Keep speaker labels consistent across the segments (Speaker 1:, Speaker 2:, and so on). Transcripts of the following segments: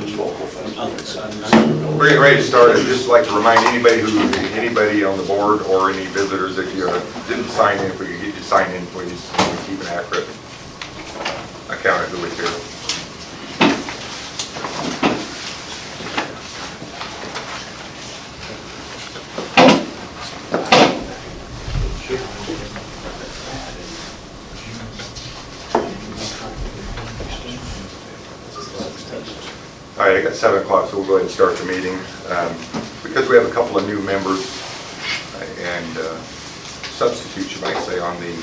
Speaker 1: Veterans Local Fest.
Speaker 2: We're getting ready to start. I'd just like to remind anybody on the board or any visitors, if you didn't sign in, if we could get you signed in, please, so we keep an accurate account of who is here. All right, I got 7 o'clock, so we'll go ahead and start the meeting. Because we have a couple of new members and substitutes, you might say, on the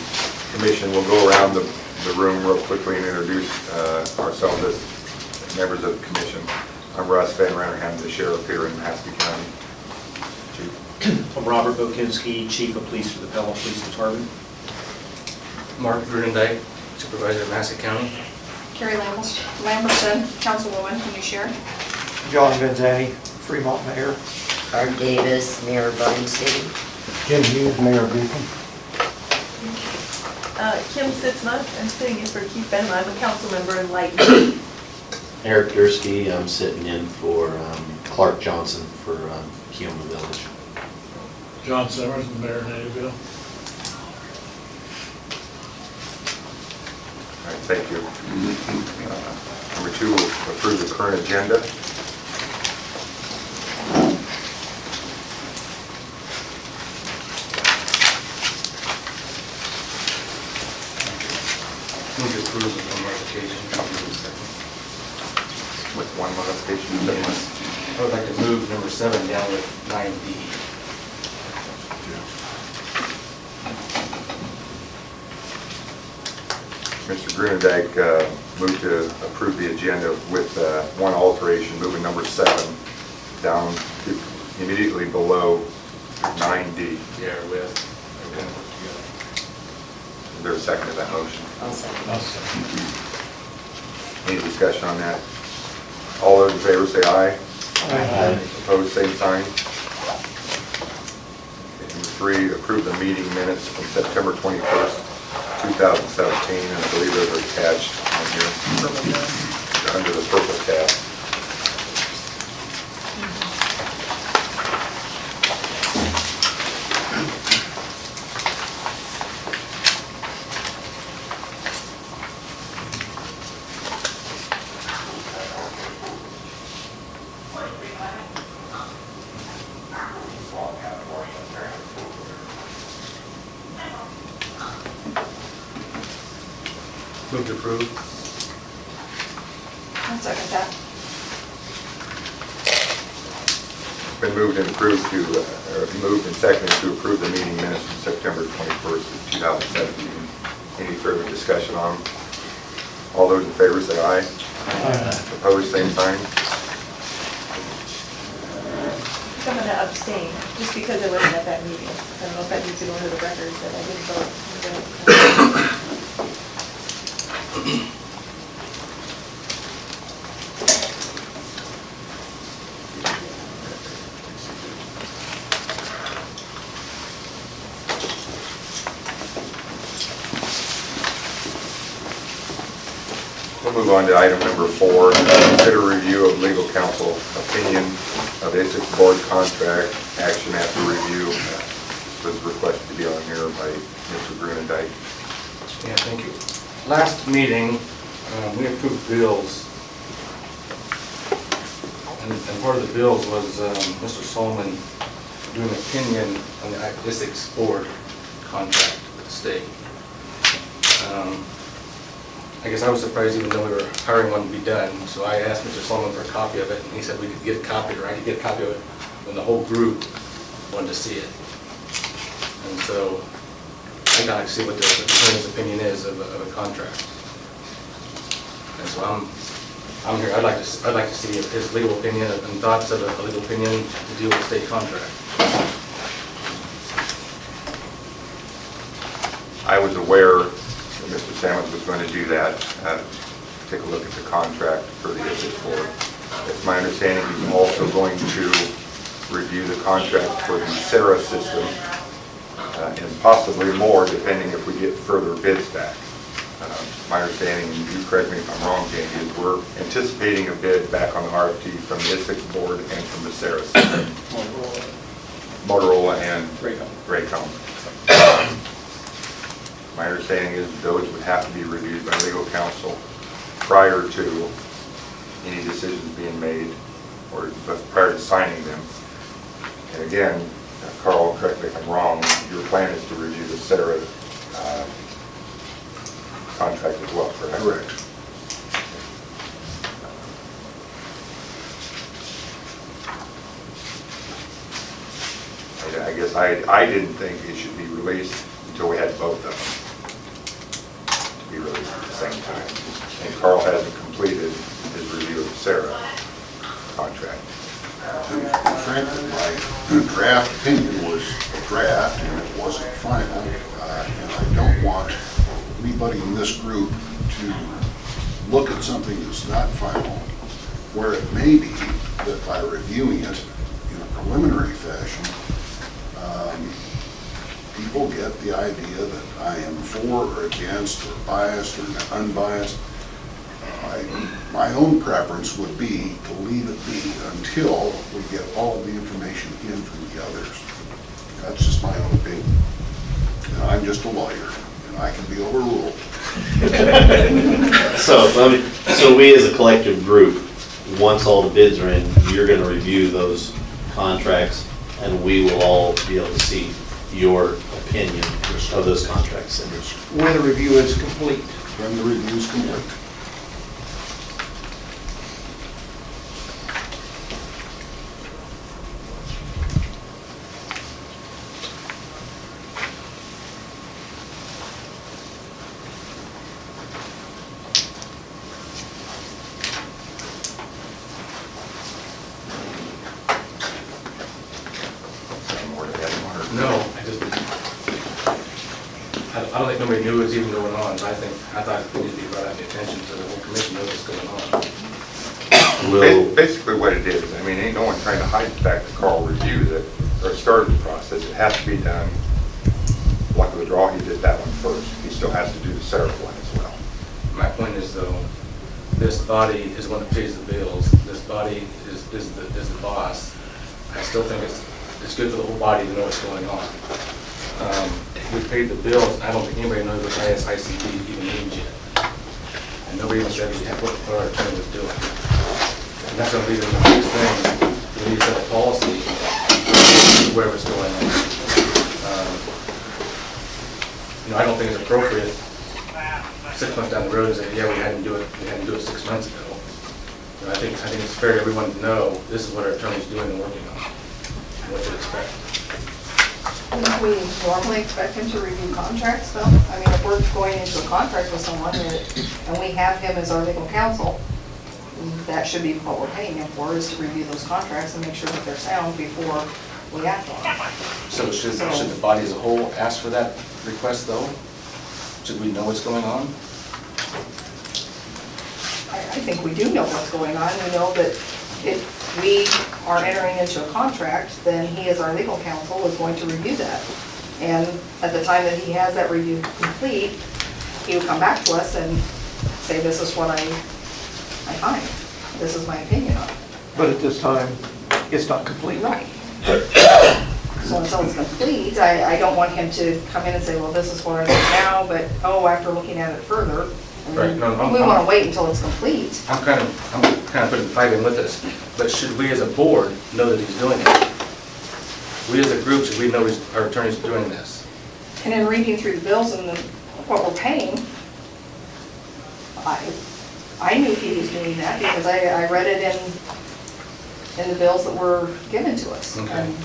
Speaker 2: commission, we'll go around the room real quickly and introduce ourselves as members of the commission. I'm Russ Van Randerham, the sheriff here in Mahaska County. Chief.
Speaker 1: I'm Robert Bokinski, Chief of Police for the Pella Police Department.
Speaker 3: Mark Grunendijk, Supervisor of Mahaska County.
Speaker 4: Carrie Lamberson, Councilwoman, can you share?
Speaker 5: John Gonzatti, Fremont Mayor.
Speaker 6: Art Davis, Mayor of Vine City.
Speaker 5: Jim Hughes, Mayor of Beacon.
Speaker 7: Kim Sitzma, I'm sitting in for Keith Benham. I'm a council member in Lighton.
Speaker 8: Eric Dursky, I'm sitting in for Clark Johnson for Keoma Village.
Speaker 9: John Summers, the mayor of Naperville.
Speaker 2: All right, thank you. Number 2, approve the current agenda.
Speaker 3: Move to approve with one modification.
Speaker 2: With one modification.
Speaker 3: I would like to move number 7 down with 9D.
Speaker 2: Mr. Grunendijk moved to approve the agenda with one alteration, moving number 7 down to immediately below 9D.
Speaker 3: Yeah, with.
Speaker 2: Is there a second to that motion?
Speaker 6: I'll second.
Speaker 2: Any discussion on that? All those in favor say aye.
Speaker 5: Aye.
Speaker 2: Opposed, same sign. Okay, number 3, approve the meeting minutes from September 21st, 2017, and I believe those are attached on here under the purple tab.
Speaker 3: Move to approve.
Speaker 4: I'll second that.
Speaker 2: Been moved and approved to, moved and seconded to approve the meeting minutes from September 21st, 2017. Any further discussion on them? All those in favor say aye. Opposed, same sign.
Speaker 7: I'm going to abstain, just because I wasn't at that meeting. I don't know if that needs to go into the records, but I didn't vote.
Speaker 2: We'll move on to item number 4, consider review of legal counsel opinion of Essex Board contract, action after review. Was requested to be on here by Mr. Grunendijk.
Speaker 3: Yeah, thank you. Last meeting, we approved bills. And part of the bills was Mr. Solomon doing an opinion on the Essex Board contract with the state. I guess I was surprised even though we were hiring one to be done, so I asked Mr. Solomon for a copy of it, and he said we could get a copy, or I could get a copy of it when the whole group wanted to see it. And so I got to see what the attorney's opinion is of a contract. And so I'm here. I'd like to see his legal opinion and thoughts of a legal opinion to deal with state contract.
Speaker 2: I was aware that Mr. Sammons was going to do that, take a look at the contract for the Essex Board. It's my understanding he's also going to review the contract for the Sarah system, and possibly more depending if we get further bids back. my understanding, and you correct me if I'm wrong, Jamie, is we're anticipating a bid back on the RFP from the ISIC board and from the Sarah system, Motorola and Raycom. My understanding is those would have to be reviewed by legal counsel prior to any decisions being made, or prior to signing them. And again, Carl, correct me if I'm wrong, your plan is to review the Sarah contract as well, correct?
Speaker 10: Correct.
Speaker 2: I guess I didn't think it should be released until we had both of them to be released at the same time. And Carl hasn't completed his review of the Sarah contract.
Speaker 10: Frankly, my draft opinion was a draft and it wasn't final. And I don't want anybody in this group to look at something that's not final, where it may be that by reviewing it in a preliminary fashion, people get the idea that I am for or against or biased or unbiased. My own preference would be to leave it be until we get all of the information in from the others. That's just my own opinion. And I'm just a lawyer, and I can be overruled.
Speaker 8: So we as a collective group, once all the bids are in, you're gonna review those contracts, and we will all be able to see your opinion of those contracts.
Speaker 5: When the review is complete.
Speaker 10: When the review is complete.
Speaker 2: Something more to add, Mark?
Speaker 3: No, I don't think nobody knew it was even going on, but I thought it needed to be brought out to attention so the whole commission knows what's going on.
Speaker 2: Basically what it is, I mean, ain't no one trying to hide the fact that Carl reviewed it or started the process. It has to be done. Luck of the draw, he did that one first. He still has to do the Sarah one as well.
Speaker 3: My point is though, this body is one that pays the bills. This body is the boss. I still think it's good for the whole body to know what's going on. We paid the bills, I don't think anybody knows what ISICD even means yet. And nobody even said what our attorney was doing. And that's gonna be the next thing, we need to set a policy, whatever's going on. I don't think it's appropriate 6 months down the road and say, yeah, we had to do it 6 months ago. I think it's fair to everyone to know this is what our attorney's doing and working on, and what to expect.
Speaker 4: Wouldn't we normally expect him to review contracts though? I mean, if we're going into a contract with someone and we have him as our legal counsel, that should be what we're paying him for, is to review those contracts and make sure that they're sound before we act on them.
Speaker 3: So should the body as a whole ask for that request though? Should we know what's going on?
Speaker 4: I think we do know what's going on. We know that if we are entering into a contract, then he as our legal counsel is going to review that. And at the time that he has that review complete, he would come back to us and say, this is what I find. This is my opinion on it.
Speaker 5: But at this time, it's not complete.
Speaker 4: Right. So until it's complete, I don't want him to come in and say, well, this is what I think now, but, oh, after looking at it further,
Speaker 3: Right, no,
Speaker 4: we want to wait until it's complete.
Speaker 3: I'm kind of putting fight in with this, but should we as a board know that he's doing it? We as a group, should we know our attorney's doing this?
Speaker 4: And in reading through the bills and what we're paying, I knew he was doing that because I read it in the bills that were given to us.
Speaker 3: Okay.
Speaker 4: And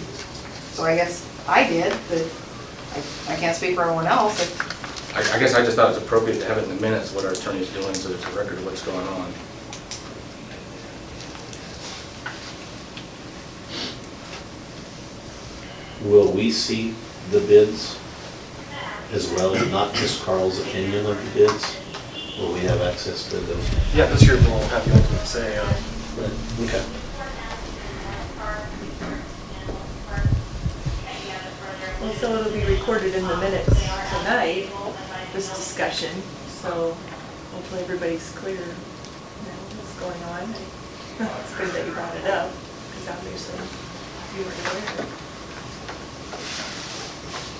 Speaker 4: so I guess I did, but I can't speak for everyone else.
Speaker 3: I guess I just thought it was appropriate to have it in the minutes what our attorney's doing so there's a record of what's going on.
Speaker 8: Will we see the bids as well, not just Carl's opinion of the bids? Will we have access to those?
Speaker 1: Yeah, this year we'll have the ultimate say.
Speaker 8: Okay.
Speaker 7: Well, so it'll be recorded in the minutes tonight, this discussion, so hopefully everybody's clear, what's going on. It's good that you brought it up, because obviously you weren't aware.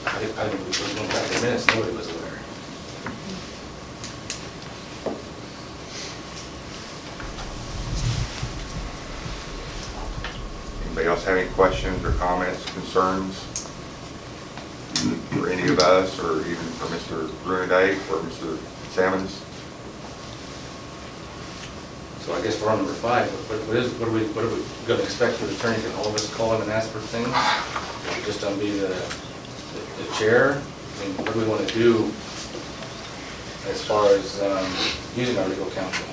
Speaker 3: I think we should look back at the minutes, nobody was aware.
Speaker 2: Anybody else have any questions or comments, concerns for any of us, or even for Mr. Brunendike or Mr. Sammons?
Speaker 3: So I guess we're on number 5, what are we gonna expect for the attorney? Can all of us call him and ask for things? Or we just gonna be the chair? I mean, what do we wanna do as far as using our legal counsel?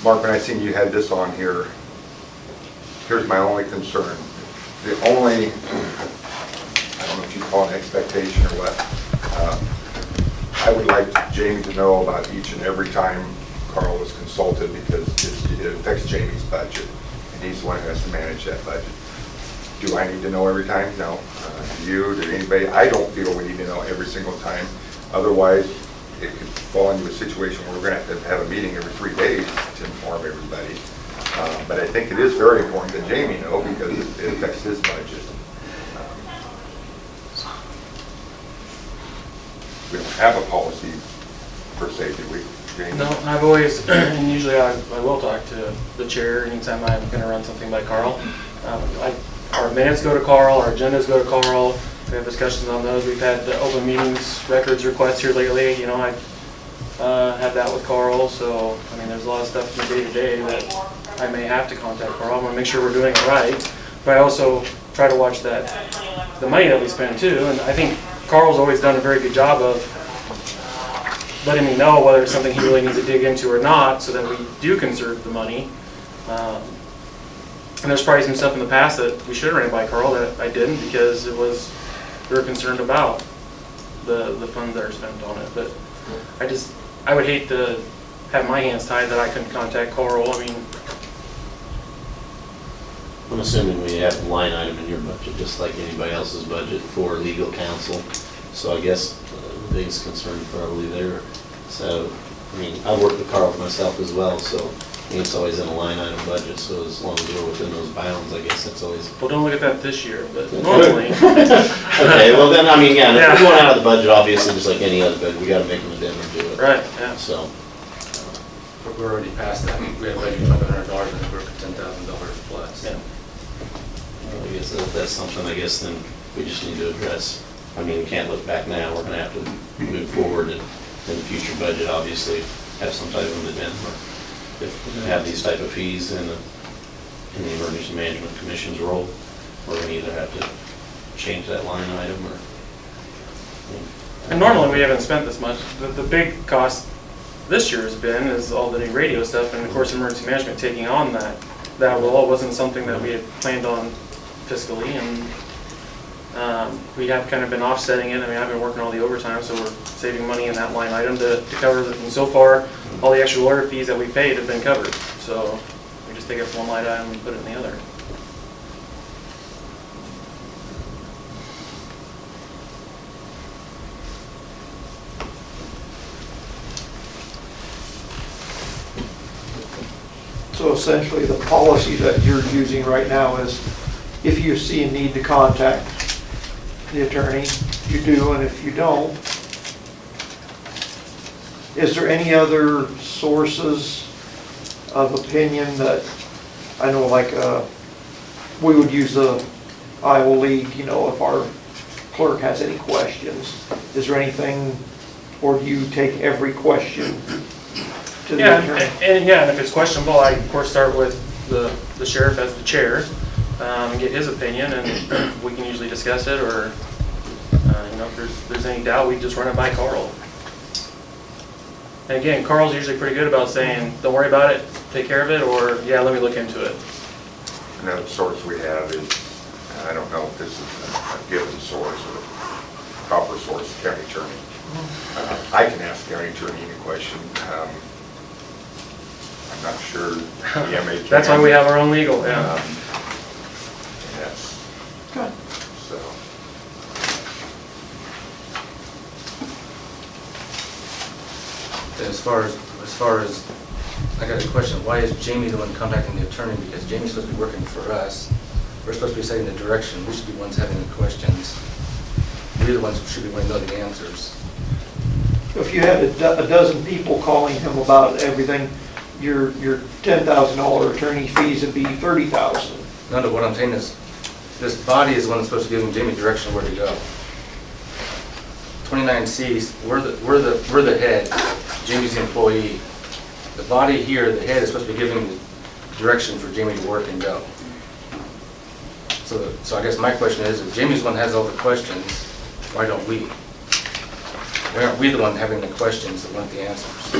Speaker 2: Mark, when I seen you had this on here, here's my only concern. The only, I don't know if you call it expectation or what, I would like Jamie to know about each and every time Carl was consulted, because it affects Jamie's budget, and he's the one who has to manage that budget. Do I need to know every time? No. Do you, do anybody? I don't feel we need to know every single time. Otherwise, it could fall into a situation where we're going to have a meeting every 3 days to inform everybody. But I think it is very important that Jamie know, because it affects his budget. We don't have a policy per se, do we, Jamie?
Speaker 11: No, I've always, and usually I will talk to the chair anytime I'm going to run something by Carl. Our minutes go to Carl, our agendas go to Carl, we have discussions on those. We've had the open meetings records requests here lately, you know, I had that with Carl, so, I mean, there's a lot of stuff from day to day that I may have to contact Carl. I want to make sure we're doing it right, but I also try to watch the money that we spend too, and I think Carl's always done a very good job of letting me know whether it's something he really needs to dig into or not, so that we do conserve the money. And there's probably some stuff in the past that we should have ran by Carl that I didn't, because we were concerned about the funds that are spent on it. But I would hate to have my hands tied that I couldn't contact Carl. I mean,
Speaker 8: I'm assuming we have a line item in your budget, just like anybody else's budget, for legal counsel. So I guess the biggest concern probably there. So, I mean, I've worked with Carl myself as well, so it's always in a line item budget. So as long as we're within those bounds, I guess that's always.
Speaker 11: well, don't look at that this year, but normally.
Speaker 8: Okay, well then, I mean, yeah, if we're going out of the budget, obviously, just like any other budget, we gotta make them addendum to it.
Speaker 11: Right, yeah.
Speaker 8: So,
Speaker 3: We're already past that. We have budgeted $500 and we're at $10,000 plus.
Speaker 11: Yeah.
Speaker 8: I guess that's something, I guess, then we just need to address. I mean, we can't look back now, we're gonna have to move forward and in the future budget, obviously, have some type of addendum. If we have these type of fees in the Emergency Management Commission's role, or we either have to change that line item or.
Speaker 11: And normally we haven't spent this much. The big cost this year has been is all the new radio stuff, and of course emergency management taking on that role wasn't something that we had planned on fiscally, and we have kind of been offsetting it. I mean, I've been working all the overtime, so we're saving money in that line item to cover it. And so far, all the extra lawyer fees that we paid have been covered. So we just take it from one line item and put it in the other.
Speaker 5: So essentially, the policy that you're using right now is if you see a need to contact the attorney, you do, and if you don't, is there any other sources of opinion that, I know like we would use the Iowa League, you know, if our clerk has any questions. Is there anything, or do you take every question to the attorney?
Speaker 11: And if it's questionable, I of course start with the sheriff as the chair and get his opinion, and we can usually discuss it, or if there's any doubt, we just run it by Carl. And again, Carl's usually pretty good about saying, don't worry about it, take care of it, or yeah, let me look into it.
Speaker 2: Another source we have is, and I don't know if this is a given source or proper source, county attorney. I can ask county attorney any question. I'm not sure the MA.
Speaker 11: That's why we have our own legal, yeah.
Speaker 2: Yes.
Speaker 5: Good.
Speaker 2: So.
Speaker 3: As far as, I got a question, why is Jamie the one contacting the attorney? Because Jamie's supposed to be working for us. We're supposed to be setting the direction. We should be the ones having the questions. We're the ones who should be wanting to know the answers.
Speaker 5: If you had a dozen people calling him about everything, your $10,000 attorney fees would be $30,000.
Speaker 3: No, what I'm saying is, this body is the one that's supposed to give Jamie direction where to go. 29Cs, we're the head, Jamie's the employee. The body here, the head, is supposed to be giving the direction for Jamie to work and go. So I guess my question is, if Jamie's the one that has all the questions, why don't we? Why aren't we the one having the questions that want the answers?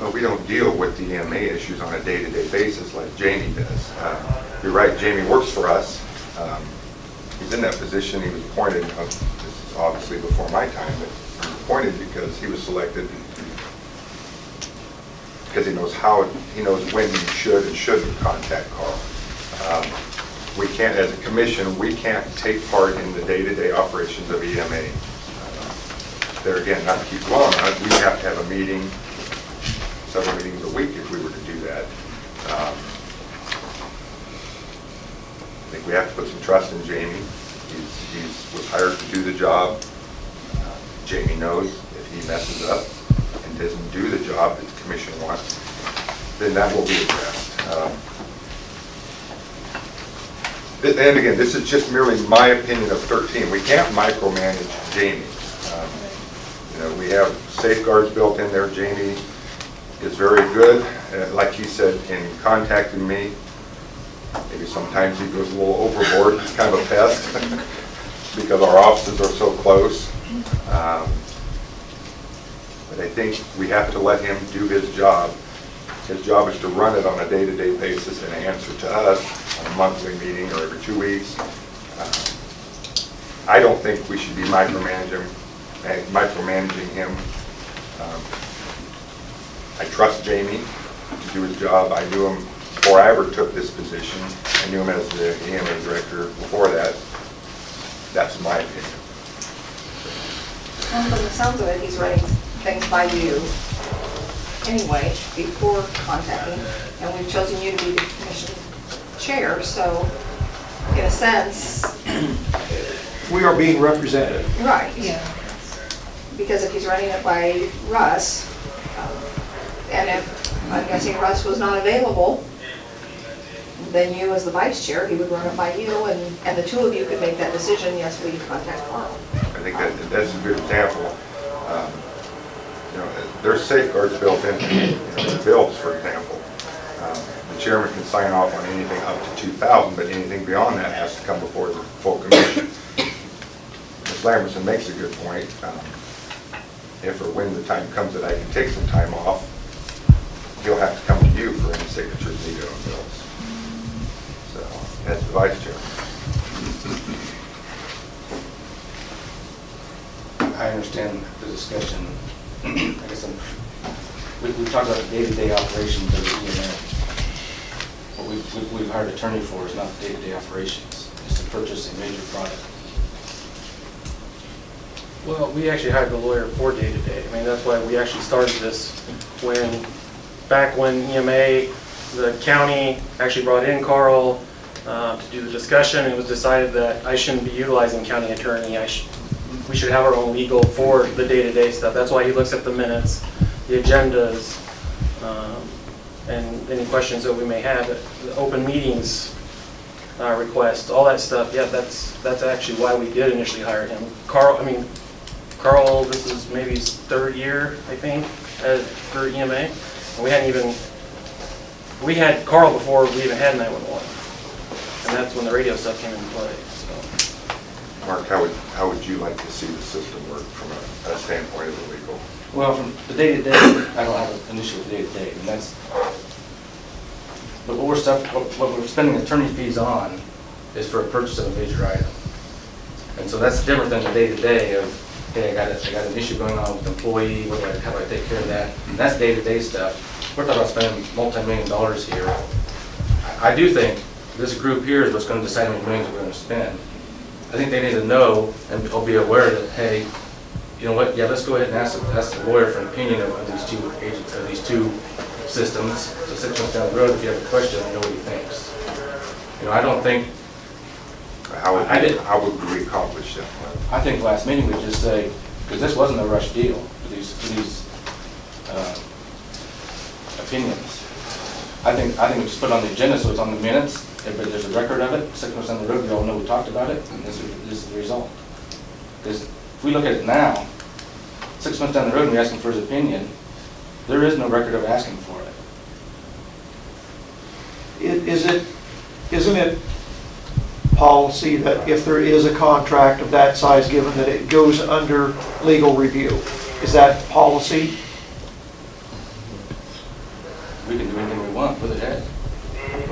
Speaker 2: Well, we don't deal with the EMA issues on a day-to-day basis like Jamie does. You're right, Jamie works for us. He's in that position, he was appointed, this is obviously before my time, but he was appointed because he was selected because he knows when he should and shouldn't contact Carl. We can't, as a commission, we can't take part in the day-to-day operations of EMA. There again, not to keep dwelling on it, we have to have a meeting, several meetings a week if we were to do that. I think we have to put some trust in Jamie. He was hired to do the job. Jamie knows if he messes up and doesn't do the job that the commission wants, then that will be addressed. And again, this is just merely my opinion of 13. We can't micromanage Jamie. We have safeguards built in there. Jamie is very good, like he said, in contacting me. Maybe sometimes he goes a little overboard. He's kind of a pest because our offices are so close. But I think we have to let him do his job. His job is to run it on a day-to-day basis and answer to us on a monthly meeting or every 2 weeks. I don't think we should be micromanaging him. I trust Jamie to do his job. I knew him before I ever took this position. I knew him as the EMA director before that. That's my opinion.
Speaker 4: Well, from the sounds of it, he's running things by you anyway, before contacting, and we've chosen you to be the commission chair, so in a sense,
Speaker 5: We are being represented.
Speaker 4: right. Because if he's running it by Russ, and if, I'm guessing Russ was not available, then you as the vice chair, he would run it by you, and the two of you could make that decision, yes, we contact Carl.
Speaker 2: I think that's a good example. There's safeguards built into the bills, for example. The chairman can sign off on anything up to 2,000, but anything beyond that has to come before the full commission. Ms. Lamberson makes a good point. If or when the time comes that I can take some time off, he'll have to come to you for any signatures needed on bills. So, that's the vice chairman.
Speaker 3: I understand the discussion. I guess we talked about the day-to-day operations of the EMA. What we've hired an attorney for is not the day-to-day operations. It's to purchase a major product.
Speaker 11: Well, we actually hired the lawyer for day-to-day. I mean, that's why we actually started this back when EMA, the county actually brought in Carl to do the discussion. It was decided that I shouldn't be utilizing county attorney. We should have our own legal for the day-to-day stuff. That's why he looks at the minutes, the agendas, and any questions that we may have, the open meetings request, all that stuff. Yeah, that's actually why we did initially hire him. Carl, this is maybe his third year, I think, for EMA. And we had Carl before we even had 911. And that's when the radio stuff came into play.
Speaker 2: Mark, how would you like to see the system work from a standpoint of the legal?
Speaker 3: Well, from the day-to-day, I don't have an issue with day-to-day, and that's, but what we're spending attorney fees on is for a purchase of a major item. And so that's different than the day-to-day of, hey, I got an issue going on with an employee, how do I take care of that? And that's day-to-day stuff. We're talking about spending multi-million dollars here. I do think this group here is what's going to decide how many millions we're going to spend. I think they need to know and be aware that, hey, you know what, yeah, let's go ahead and ask the lawyer for an opinion of these two agents, of these two systems. So 6 months down the road, if you have a question, I know what he thinks. You know, I don't think,
Speaker 2: How would,
Speaker 3: I did-
Speaker 2: how would we accomplish that?
Speaker 3: I think last meeting we just say, because this wasn't a rush deal for these opinions. I think we just put it on the agenda so it's on the minutes, there's a record of it, 6 months down the road, we all know we talked about it, and this is the result. Because if we look at it now, 6 months down the road and we ask him for his opinion, there is no record of asking for it.
Speaker 5: Isn't it policy that if there is a contract of that size given, that it goes under legal review? Is that policy?
Speaker 3: We can do anything we want with it ahead.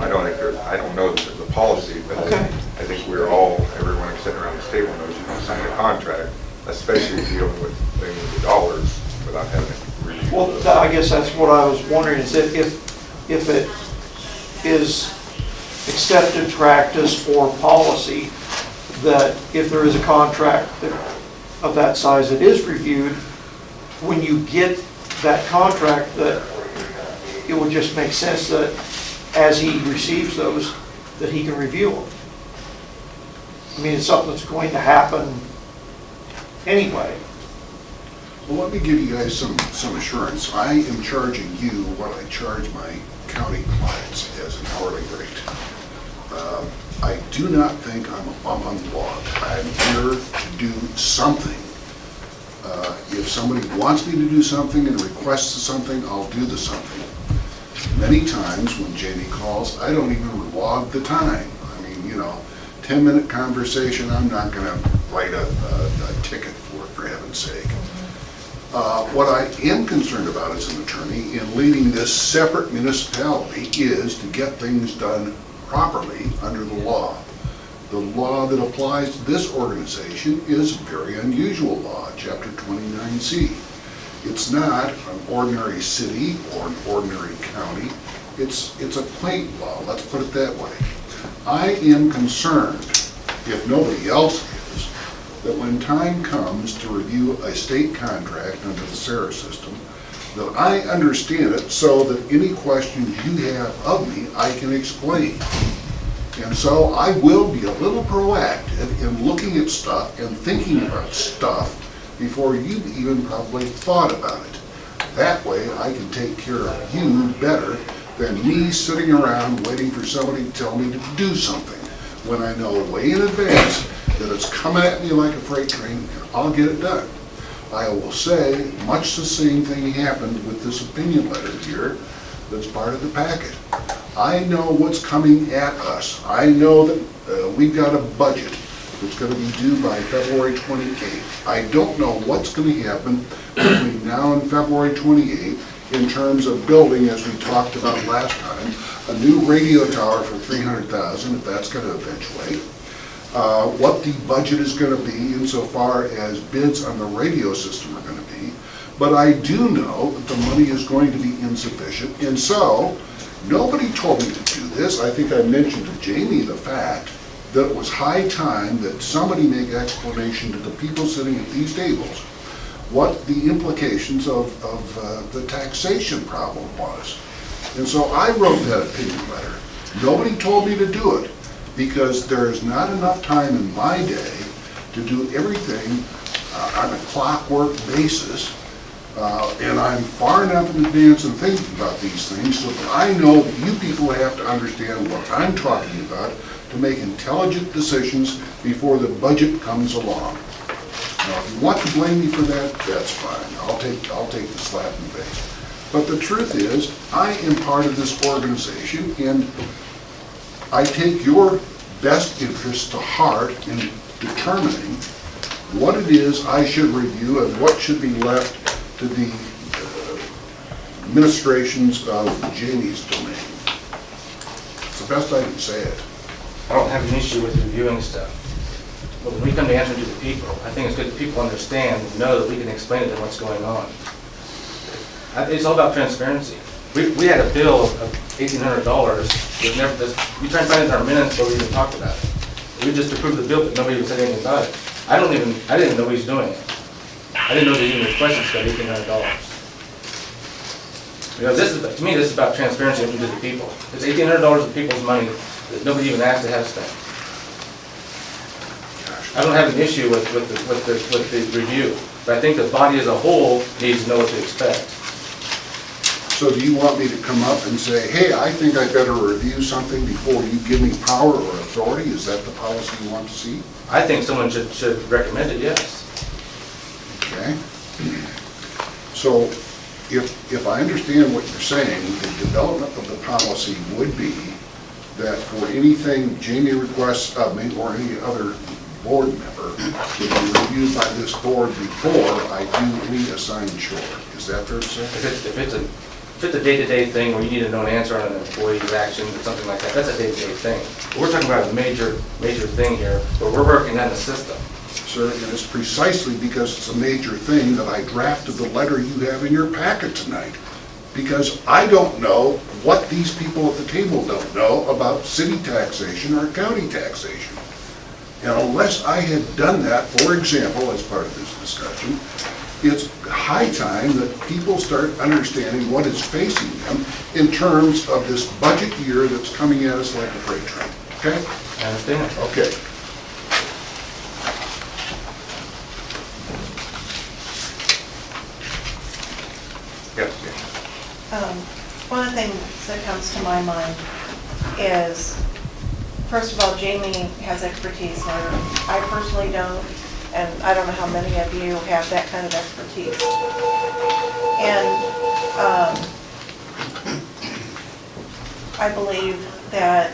Speaker 2: I don't know the policy, but
Speaker 5: Okay.
Speaker 2: I think everyone sitting around this table knows you don't sign a contract, especially dealing with millions of dollars without having it reviewed.
Speaker 5: Well, I guess that's what I was wondering, is that if it is accepted practice or policy, that if there is a contract of that size that is reviewed, when you get that contract, that it would just make sense that as he receives those, that he can review them. I mean, it's something that's going to happen anyway.
Speaker 10: Well, let me give you guys some assurance. I am charging you what I charge my county clients as an hourly rate. I do not think I'm a bum on the block. I'm here to do something. If somebody wants me to do something and requests something, I'll do the something. Many times when Jamie calls, I don't even log the time. I mean, 10-minute conversation, I'm not going to write a ticket for heaven's sake. What I am concerned about as an attorney in leading this separate municipality is to get things done properly under the law. The law that applies to this organization is a very unusual law, Chapter 29C. It's not an ordinary city or an ordinary county. It's a quaint law, let's put it that way. I am concerned, if nobody else is, that when time comes to review a state contract under the SARA system, that I understand it so that any questions you have of me, I can explain. And so I will be a little proactive in looking at stuff and thinking about stuff before you've even probably thought about it. That way I can take care of you better than me sitting around waiting for somebody to tell me to do something when I know way in advance that it's coming at me like a freight train and I'll get it done. I will say much the same thing happened with this opinion letter here that's part of the packet. I know what's coming at us. I know that we've got a budget that's going to be due by February 28th. I don't know what's going to happen between now and February 28th in terms of building, as we talked about last time, a new radio tower for $300,000, if that's going to eventuate. What the budget is going to be insofar as bids on the radio system are going to be. But I do know that the money is going to be insufficient, and so nobody told me to do this. I think I mentioned to Jamie the fact that it was high time that somebody make explanation to the people sitting at these tables what the implications of the taxation problem was. And so I wrote that opinion letter. Nobody told me to do it because there's not enough time in my day to do everything on a clockwork basis. And I'm far enough in advance in thinking about these things so that I know that you people have to understand what I'm talking about to make intelligent decisions before the budget comes along. Now, if you want to blame me for that, that's fine. I'll take the slap in the face. But the truth is, I am part of this organization, and I take your best interests to heart in determining what it is I should review and what should be left to the administrations of Jamie's domain. It's the best I can say it.
Speaker 3: I don't have an issue with reviewing stuff. But when we come to answer to the people, I think it's good that people understand and know that we can explain to them what's going on. It's all about transparency. We had a bill of $1,800. We tried to find it in our minutes, but we even talked about it. We just approved the bill, but nobody even said anything about it. I didn't even know he was doing it. I didn't know they even requested to spend $1,800. You know, this is, to me, this is about transparency to the people. It's $1,800 of people's money that nobody even asked to have spent. I don't have an issue with the review, but I think the body as a whole needs to know what to expect.
Speaker 10: So do you want me to come up and say, hey, I think I better review something before you give me power or authority? Is that the policy you want to see?
Speaker 3: I think someone should recommend it, yes.
Speaker 10: Okay. So if I understand what you're saying, the development of the policy would be that for anything Jamie requests of me or any other board member to be reviewed by this board before I do any assigned chore. Is that fair to say?
Speaker 3: If it's a day-to-day thing where you need to know an answer on an employee's actions or something like that, that's a day-to-day thing. But we're talking about a major thing here, where we're working on the system.
Speaker 10: Sir, and it's precisely because it's a major thing that I drafted the letter you have in your packet tonight. Because I don't know what these people at the table don't know about city taxation or county taxation. And unless I had done that, for example, as part of this discussion, it's high time that people start understanding what is facing them in terms of this budget year that's coming at us like a freight train. Okay?
Speaker 3: I understand.
Speaker 10: Okay.
Speaker 2: Yes,
Speaker 7: One of the things that comes to my mind is, first of all, Jamie has expertise, and I personally don't, and I don't know how many of you have that kind of expertise. And I believe that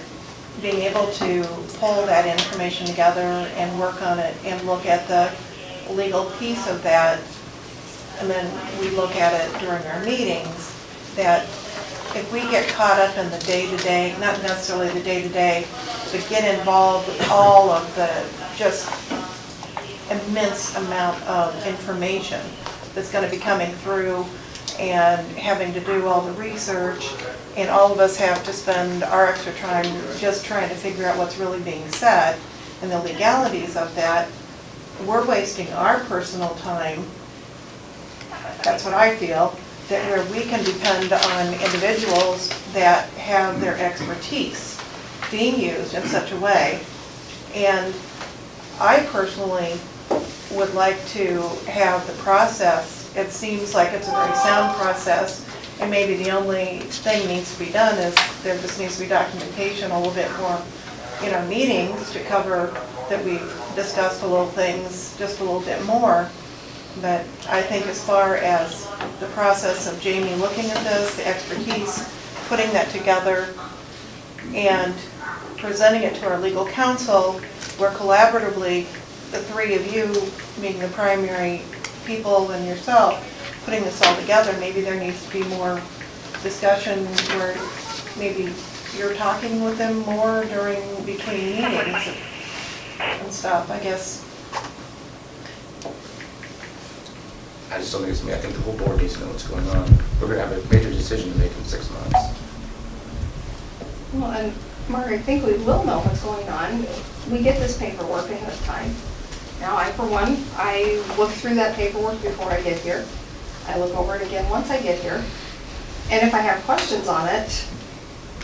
Speaker 7: being able to pull that information together and work on it and look at the legal piece of that, and then we look at it during our meetings, that if we get caught up in the day-to-day, not necessarily the day-to-day, but get involved with all of the just immense amount of information that's going to be coming through and having to do all the research, and all of us have to spend our extra time just trying to figure out what's really being said and the legalities of that, we're wasting our personal time. That's what I feel, that where we can depend on individuals that have their expertise being used in such a way. And I personally would like to have the process, it seems like it's a very sound process, and maybe the only thing needs to be done is there just needs to be documentation a little bit more in our meetings to cover that we've discussed a little things just a little bit more. But I think as far as the process of Jamie looking at this, the expertise, putting that together and presenting it to our legal counsel, where collaboratively, the three of you, being the primary people and yourself, putting this all together, maybe there needs to be more discussion where maybe you're talking with them more between meetings and stuff, I guess.
Speaker 3: I just don't think it's me. I think the whole board needs to know what's going on. We're going to have a major decision to make in 6 months.
Speaker 4: Well, and Mark, I think we will know what's going on. We get this paperwork ahead of time. Now, I, for one, I look through that paperwork before I get here. I look over it again once I get here. And if I have questions on it,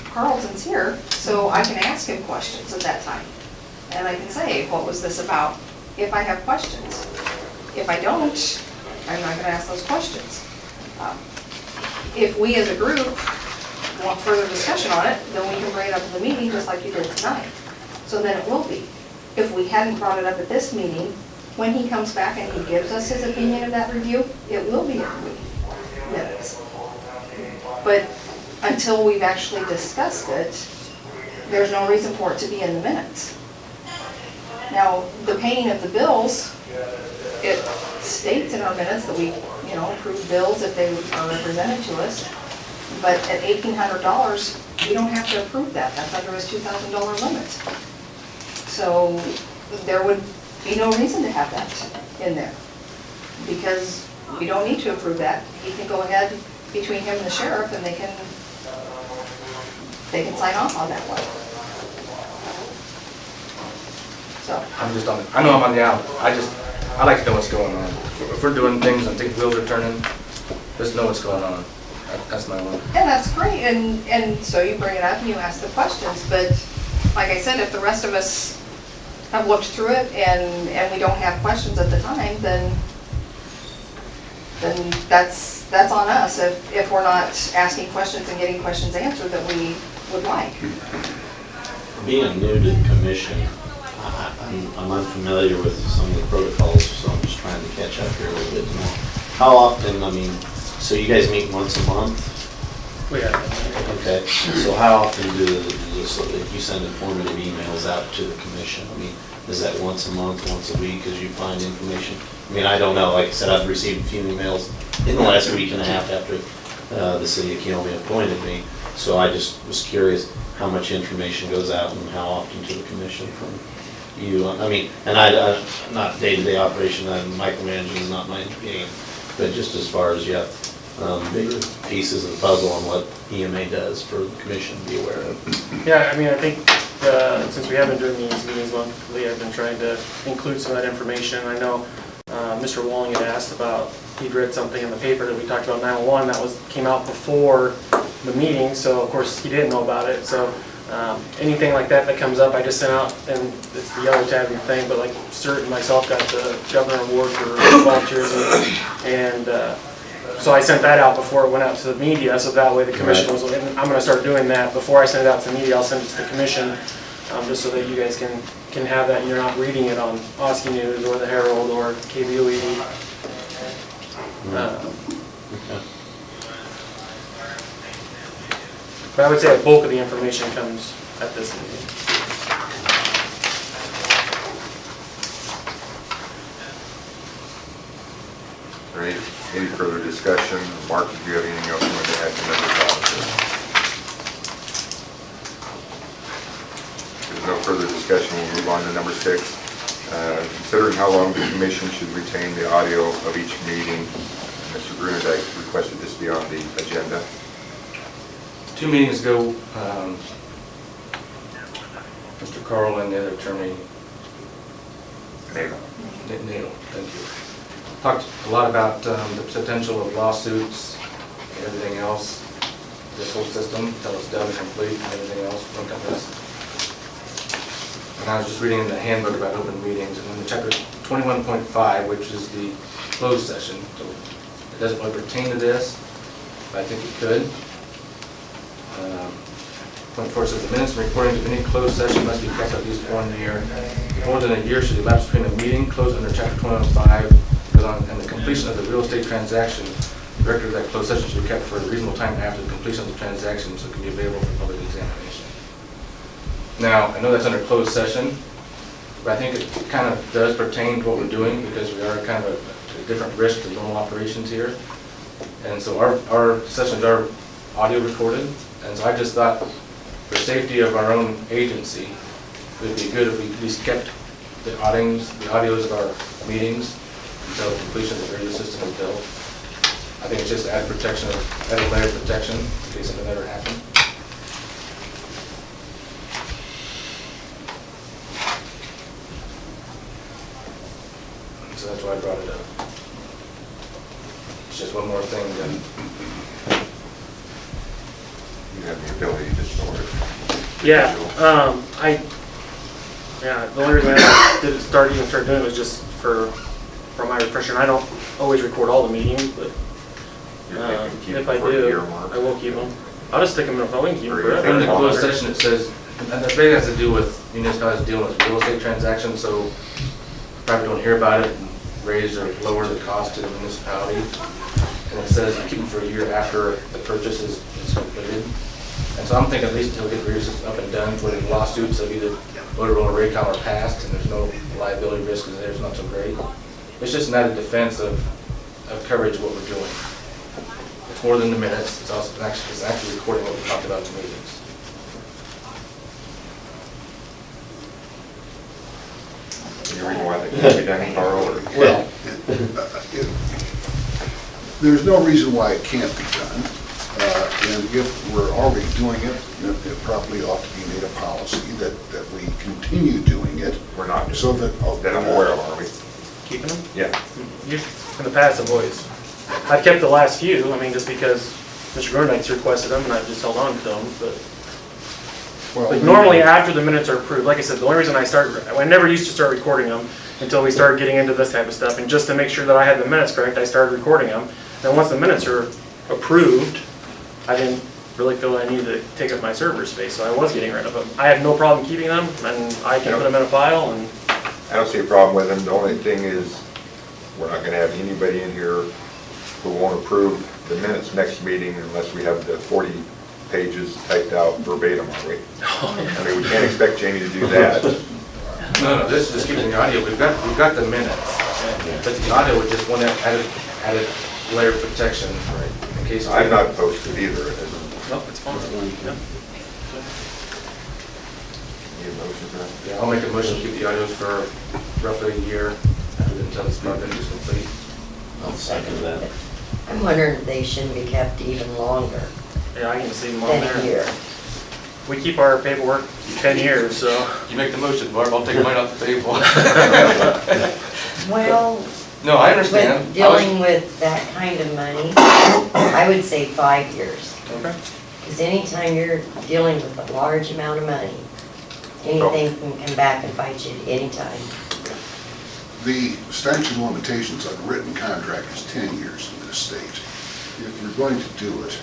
Speaker 4: Carlton's here, so I can ask him questions at that time. And I can say, what was this about, if I have questions. If I don't, I'm not gonna ask those questions. If we as a group want further discussion on it, then we can bring it up in the meeting just like you did tonight. So then it will be. If we hadn't brought it up at this meeting, when he comes back and he gives us his opinion of that review, it will be in the minutes. But until we've actually discussed it, there's no reason for it to be in the minutes. Now, the paying of the bills, it states in our minutes that we, approve bills if they are represented to us. But at $1,800, we don't have to approve that. That's under his $2,000 limit. So there would be no reason to have that in there, because we don't need to approve that. He can go ahead between him and the sheriff, and they can sign off on that one. So
Speaker 3: I know I'm on the out. I like to know what's going on. If we're doing things and think wheels are turning, just know what's going on. That's my one.
Speaker 4: And that's great, and so you bring it up and you ask the questions, but like I said, if the rest of us have looked through it and we don't have questions at the time, then that's on us if we're not asking questions and getting questions answered that we would like.
Speaker 8: Being new to the commission, I'm unfamiliar with some of the protocols, so I'm just trying to catch up here a little bit to know. How often, I mean, so you guys meet once a month?
Speaker 11: We have,
Speaker 8: Okay, so how often so if you send informative emails out to the commission? I mean, is that once a month, once a week, as you find information? I mean, I don't know, like I said, I've received a few emails in the last week and a half after the city of Keomie appointed me, so I just was curious how much information goes out and how often to the commission from you. I mean, and I not day-to-day operation, micromanaging is not my game, but just as far as, yeah, bigger pieces of the puzzle on what EMA does for the commission to be aware of.
Speaker 11: yeah, I mean, I think, since we have been doing these meetings monthly, I've been trying to include some of that information. I know, Mr. Walling had asked about, he'd read something in the paper that we talked about 911, that came out before the meeting, so of course he didn't know about it, so anything like that comes up, I just sent out, and it's the yellow tab thing, but like Sturt and myself got the Governor Award for volunteers, and so I sent that out before it went out to the media, so that way the commission was, and I'm gonna start doing that, before I send it out to the media, I'll send it to the commission, just so that you guys can have that, and you're not reading it on Oski News, or the Herald, or KBOE. But I would say a bulk of the information comes at this meeting.
Speaker 2: All right, any further discussion? Mark, did you have anything else you wanted to add to member comments? If there's no further discussion, we'll move on to number 6. Considering how long the commission should retain the audio of each meeting, Mr. Grunendijk requested this be on the agenda.
Speaker 3: 2 meetings ago, Mr. Carl and the other attorney, Nato, thank you, talked a lot about the potential of lawsuits and everything else, this whole system, until it's done and complete, and everything else from companies. And I was just reading in the handbook about open meetings, and in chapter 21.5, which is the closed session, so it doesn't really pertain to this, but I think it could. Point 4 says the minutes and recordings of any closed session must be kept at least 1 year. More than a year should elapse between a meeting closed under chapter 21.5 and the completion of the real estate transaction. The record of that closed session should be kept for a reasonable time after the completion of the transaction, so it can be available for public examination. Now, I know that's under closed session, but I think it kind of does pertain to what we're doing because we are kind of a different risk to normal operations here. And so our sessions are audio recorded, and so I just thought for safety of our own agency, it would be good if we at least kept the audios of our meetings until the completion of the radio system is built. I think it's just added layer of protection in case something ever happened. So that's why I brought it up. It's just one more thing that
Speaker 2: You have the ability to store it.
Speaker 11: Yeah, the only reason I didn't start doing it was just for my refresher. And I don't always record all the meetings, but
Speaker 2: You're thinking keep
Speaker 11: if
Speaker 2: it
Speaker 11: I
Speaker 2: for a year,
Speaker 11: do,
Speaker 2: Mark?
Speaker 11: I will keep them. I'll just stick them in a phone. We can keep them forever.
Speaker 3: in the closed session, it says, and that really has to do with municipalities dealing with real estate transactions, so probably don't hear about it and raise or lower the cost to the municipality. And it says you keep them for a year after the purchase is completed. And so I'm thinking at least until we get the rear up and done, for the lawsuits of either Motorola or Raycom are passed, and there's no liability risk because there's not so great. It's just an added defense of coverage of what we're doing. It's more than the minutes, it's also actually recording what we talked about in the meetings.
Speaker 2: Any reason why that can't be done, Carl? Or?
Speaker 10: Well, there's no reason why it can't be done. And if we're already doing it, it probably ought to be made a policy that we continue doing it.
Speaker 2: We're not.
Speaker 10: So that
Speaker 2: I'm aware of, are we?
Speaker 11: Keeping them?
Speaker 2: Yeah.
Speaker 11: In the past, I've kept the last few, I mean, just because Mr. Grunite's requested them, and I've just held on to them, but normally after the minutes are approved, like I said, the only reason I never used to start recording them until we started getting into this type of stuff, and just to make sure that I had the minutes correct, I started recording them. And once the minutes are approved, I didn't really feel I needed to take up my server space, so I was getting rid of them. I have no problem keeping them, and I can put them in a file, and
Speaker 2: I don't see a problem with them. The only thing is, we're not gonna have anybody in here who won't approve the minutes next meeting unless we have the 40 pages typed out verbatim, are we? I mean, we can't expect Jamie to do that.
Speaker 3: No, this is just keeping the audio. We've got the minutes, but the audio would just want that added layer of protection in case.
Speaker 2: I'm not opposed to either.
Speaker 11: nope, it's fine. Yeah.
Speaker 2: Need a motion for that?
Speaker 3: Yeah, I'll make a motion to keep the audios for roughly a year until this project is complete.
Speaker 8: I'll second that.
Speaker 6: I'm wondering if they shouldn't be kept even longer
Speaker 11: Yeah, I can see them on
Speaker 6: than
Speaker 11: there.
Speaker 6: a year.
Speaker 11: We keep our paperwork 10 years, so.
Speaker 3: You make the motion, Barb, I'll take mine off the table.
Speaker 6: Well,
Speaker 3: No, I understand.
Speaker 6: with dealing with that kind of money, I would say 5 years.
Speaker 11: Okay.
Speaker 6: Because anytime you're dealing with a large amount of money, anything can come back and bite you at any time.
Speaker 10: The statute of limitations on written contract is 10 years in this state. If you're going to do it,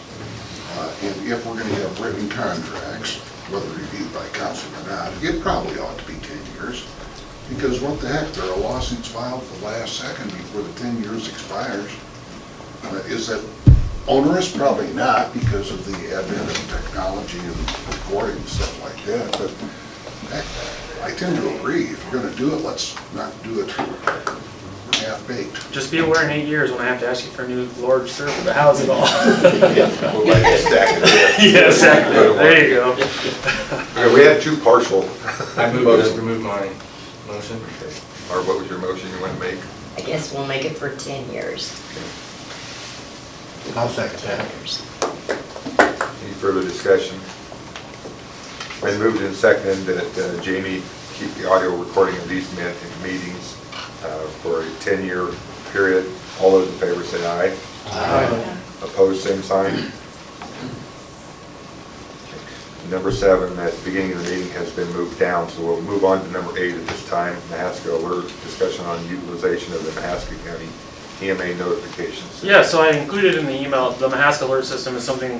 Speaker 10: and if we're going to have written contracts, whether reviewed by council or not, it probably ought to be 10 years. Because what the heck, there are lawsuits filed at the last second before the 10 years expires. Is that onerous? Probably not, because of the advent of technology and recording and stuff like that. But heck, I tend to agree. If we're going to do it, let's not do it half-baked.
Speaker 11: Just be aware in 8 years when I have to ask you for a new large server to house it all.
Speaker 2: We'll let you stack it in.
Speaker 11: Yeah, exactly. There you go.
Speaker 2: Okay, we had two partial.
Speaker 3: I move to remove my motion.
Speaker 2: Or what was your motion you want to make?
Speaker 6: I guess we'll make it for 10 years.
Speaker 9: I'll second
Speaker 6: 10
Speaker 9: that.
Speaker 6: years.
Speaker 2: Any further discussion? Been moved and seconded that Jamie keep the audio recording of these meetings for a 10-year period. All those in favor say aye.
Speaker 9: Aye.
Speaker 2: Opposed, same sign. Number 7, at the beginning of the meeting, has been moved down, so we'll move on to number 8 at this time. Mahaska Alert, discussion on utilization of the Mahaska County EMA notifications.
Speaker 11: Yeah, so I included in the email, the Mahaska Alert system is something,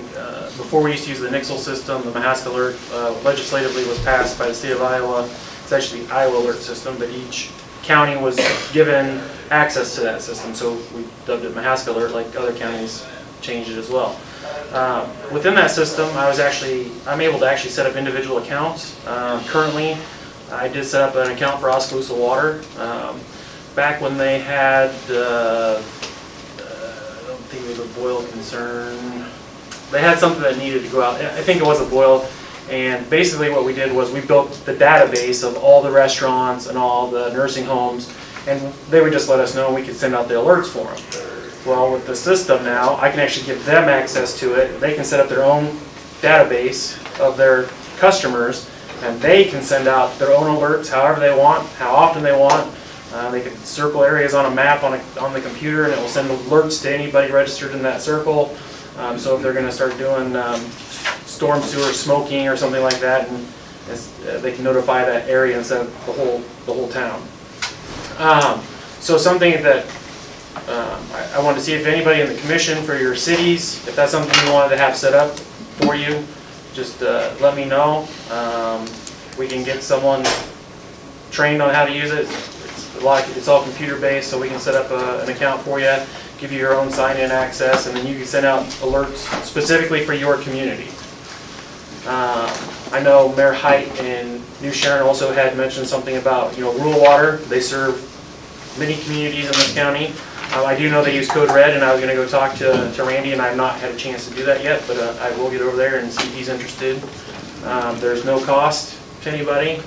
Speaker 11: before we used to use the Nixle system, the Mahaska Alert legislatively was passed by the state of Iowa. It's actually the Iowa Alert system, but each county was given access to that system, so we dubbed it Mahaska Alert, like other counties changed it as well. Within that system, I'm able to actually set up individual accounts. Currently, I did set up an account for Oskaloosa Water. Back when they had, I don't think it was a boil concern. They had something that needed to go out. I think it was a boil. And basically what we did was we built the database of all the restaurants and all the nursing homes, and they would just let us know and we could send out the alerts for them. Well, with the system now, I can actually give them access to it. They can set up their own database of their customers, and they can send out their own alerts however they want, how often they want. They can circle areas on a map on the computer, and it will send alerts to anybody registered in that circle. So if they're going to start doing storm sewer smoking or something like that, and they can notify that area instead of the whole town. So something that I wanted to see if anybody in the commission for your cities, if that's something you wanted to have set up for you, just let me know. We can get someone trained on how to use it. It's all computer based, so we can set up an account for you, give you your own sign-in access, and then you can send out alerts specifically for your community. I know Mayor Height in New Sharon also had mentioned something about rural water. They serve many communities in this county. I do know they use Code Red, and I was going to go talk to Randy, and I've not had a chance to do that yet, but I will get over there and see if he's interested. There's no cost to anybody.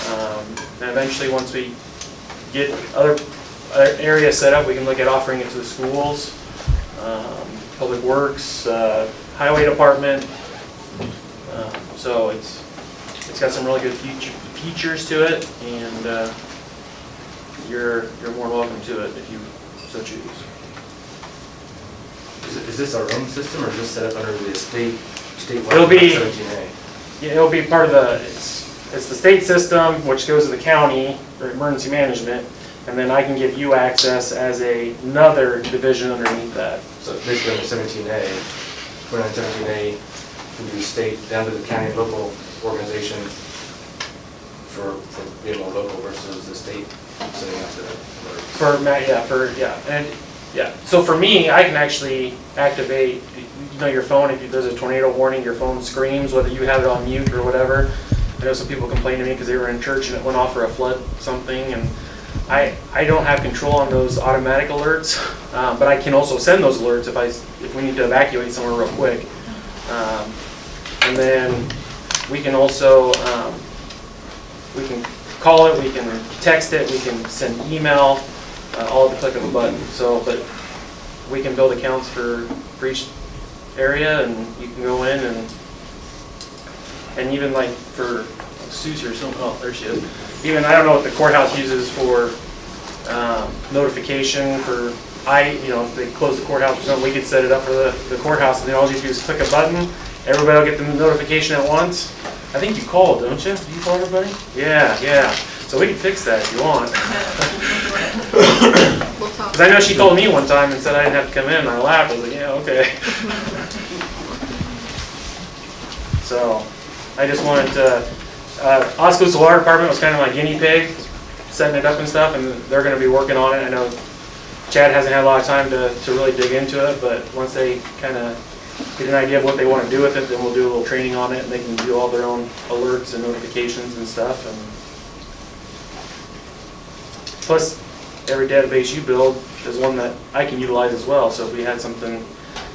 Speaker 11: And eventually, once we get other areas set up, we can look at offering it to the schools, Public Works, Highway Department. So it's got some really good features to it, and you're more than welcome to it if you so choose.
Speaker 3: Is this our own system or is this set up under the statewide?
Speaker 11: It'll be-
Speaker 3: 17A?
Speaker 11: Yeah, it'll be part of it's the state system, which goes to the county for emergency management, and then I can give you access as another division underneath that.
Speaker 3: So basically under 17A, 2917A, from the state down to the county and local organization for being more local versus the state setting up the.
Speaker 11: So for me, I can actually activate, your phone, if there's a tornado warning, your phone screams, whether you have it on mute or whatever. I know some people complained to me because they were in church and it went off for a flood something, and I don't have control on those automatic alerts, but I can also send those alerts if we need to evacuate somewhere real quick. And then we can also, we can call it, we can text it, we can send email, all at the click of a button. So, but we can build accounts for each area, and you can go in and even like for Sue's here, there she is. Even, I don't know what the courthouse uses for notification for, if they close the courthouse or something, we could set it up for the courthouse, and then all you do is click a button, everybody will get the notification at once. I think you called, don't you? Do you call everybody? Yeah. So we can fix that if you want. Because I know she told me one time and said I didn't have to come in, and I laughed, I was like, yeah, okay. So, I just wanted to, Oskaloosa Water Department was kind of my guinea pig, setting it up and stuff, and they're going to be working on it. I know Chad hasn't had a lot of time to really dig into it, but once they kind of get an idea of what they want to do with it, then we'll do a little training on it, and they can do all their own alerts and notifications and stuff. And plus, every database you build is one that I can utilize as well. So if we had something,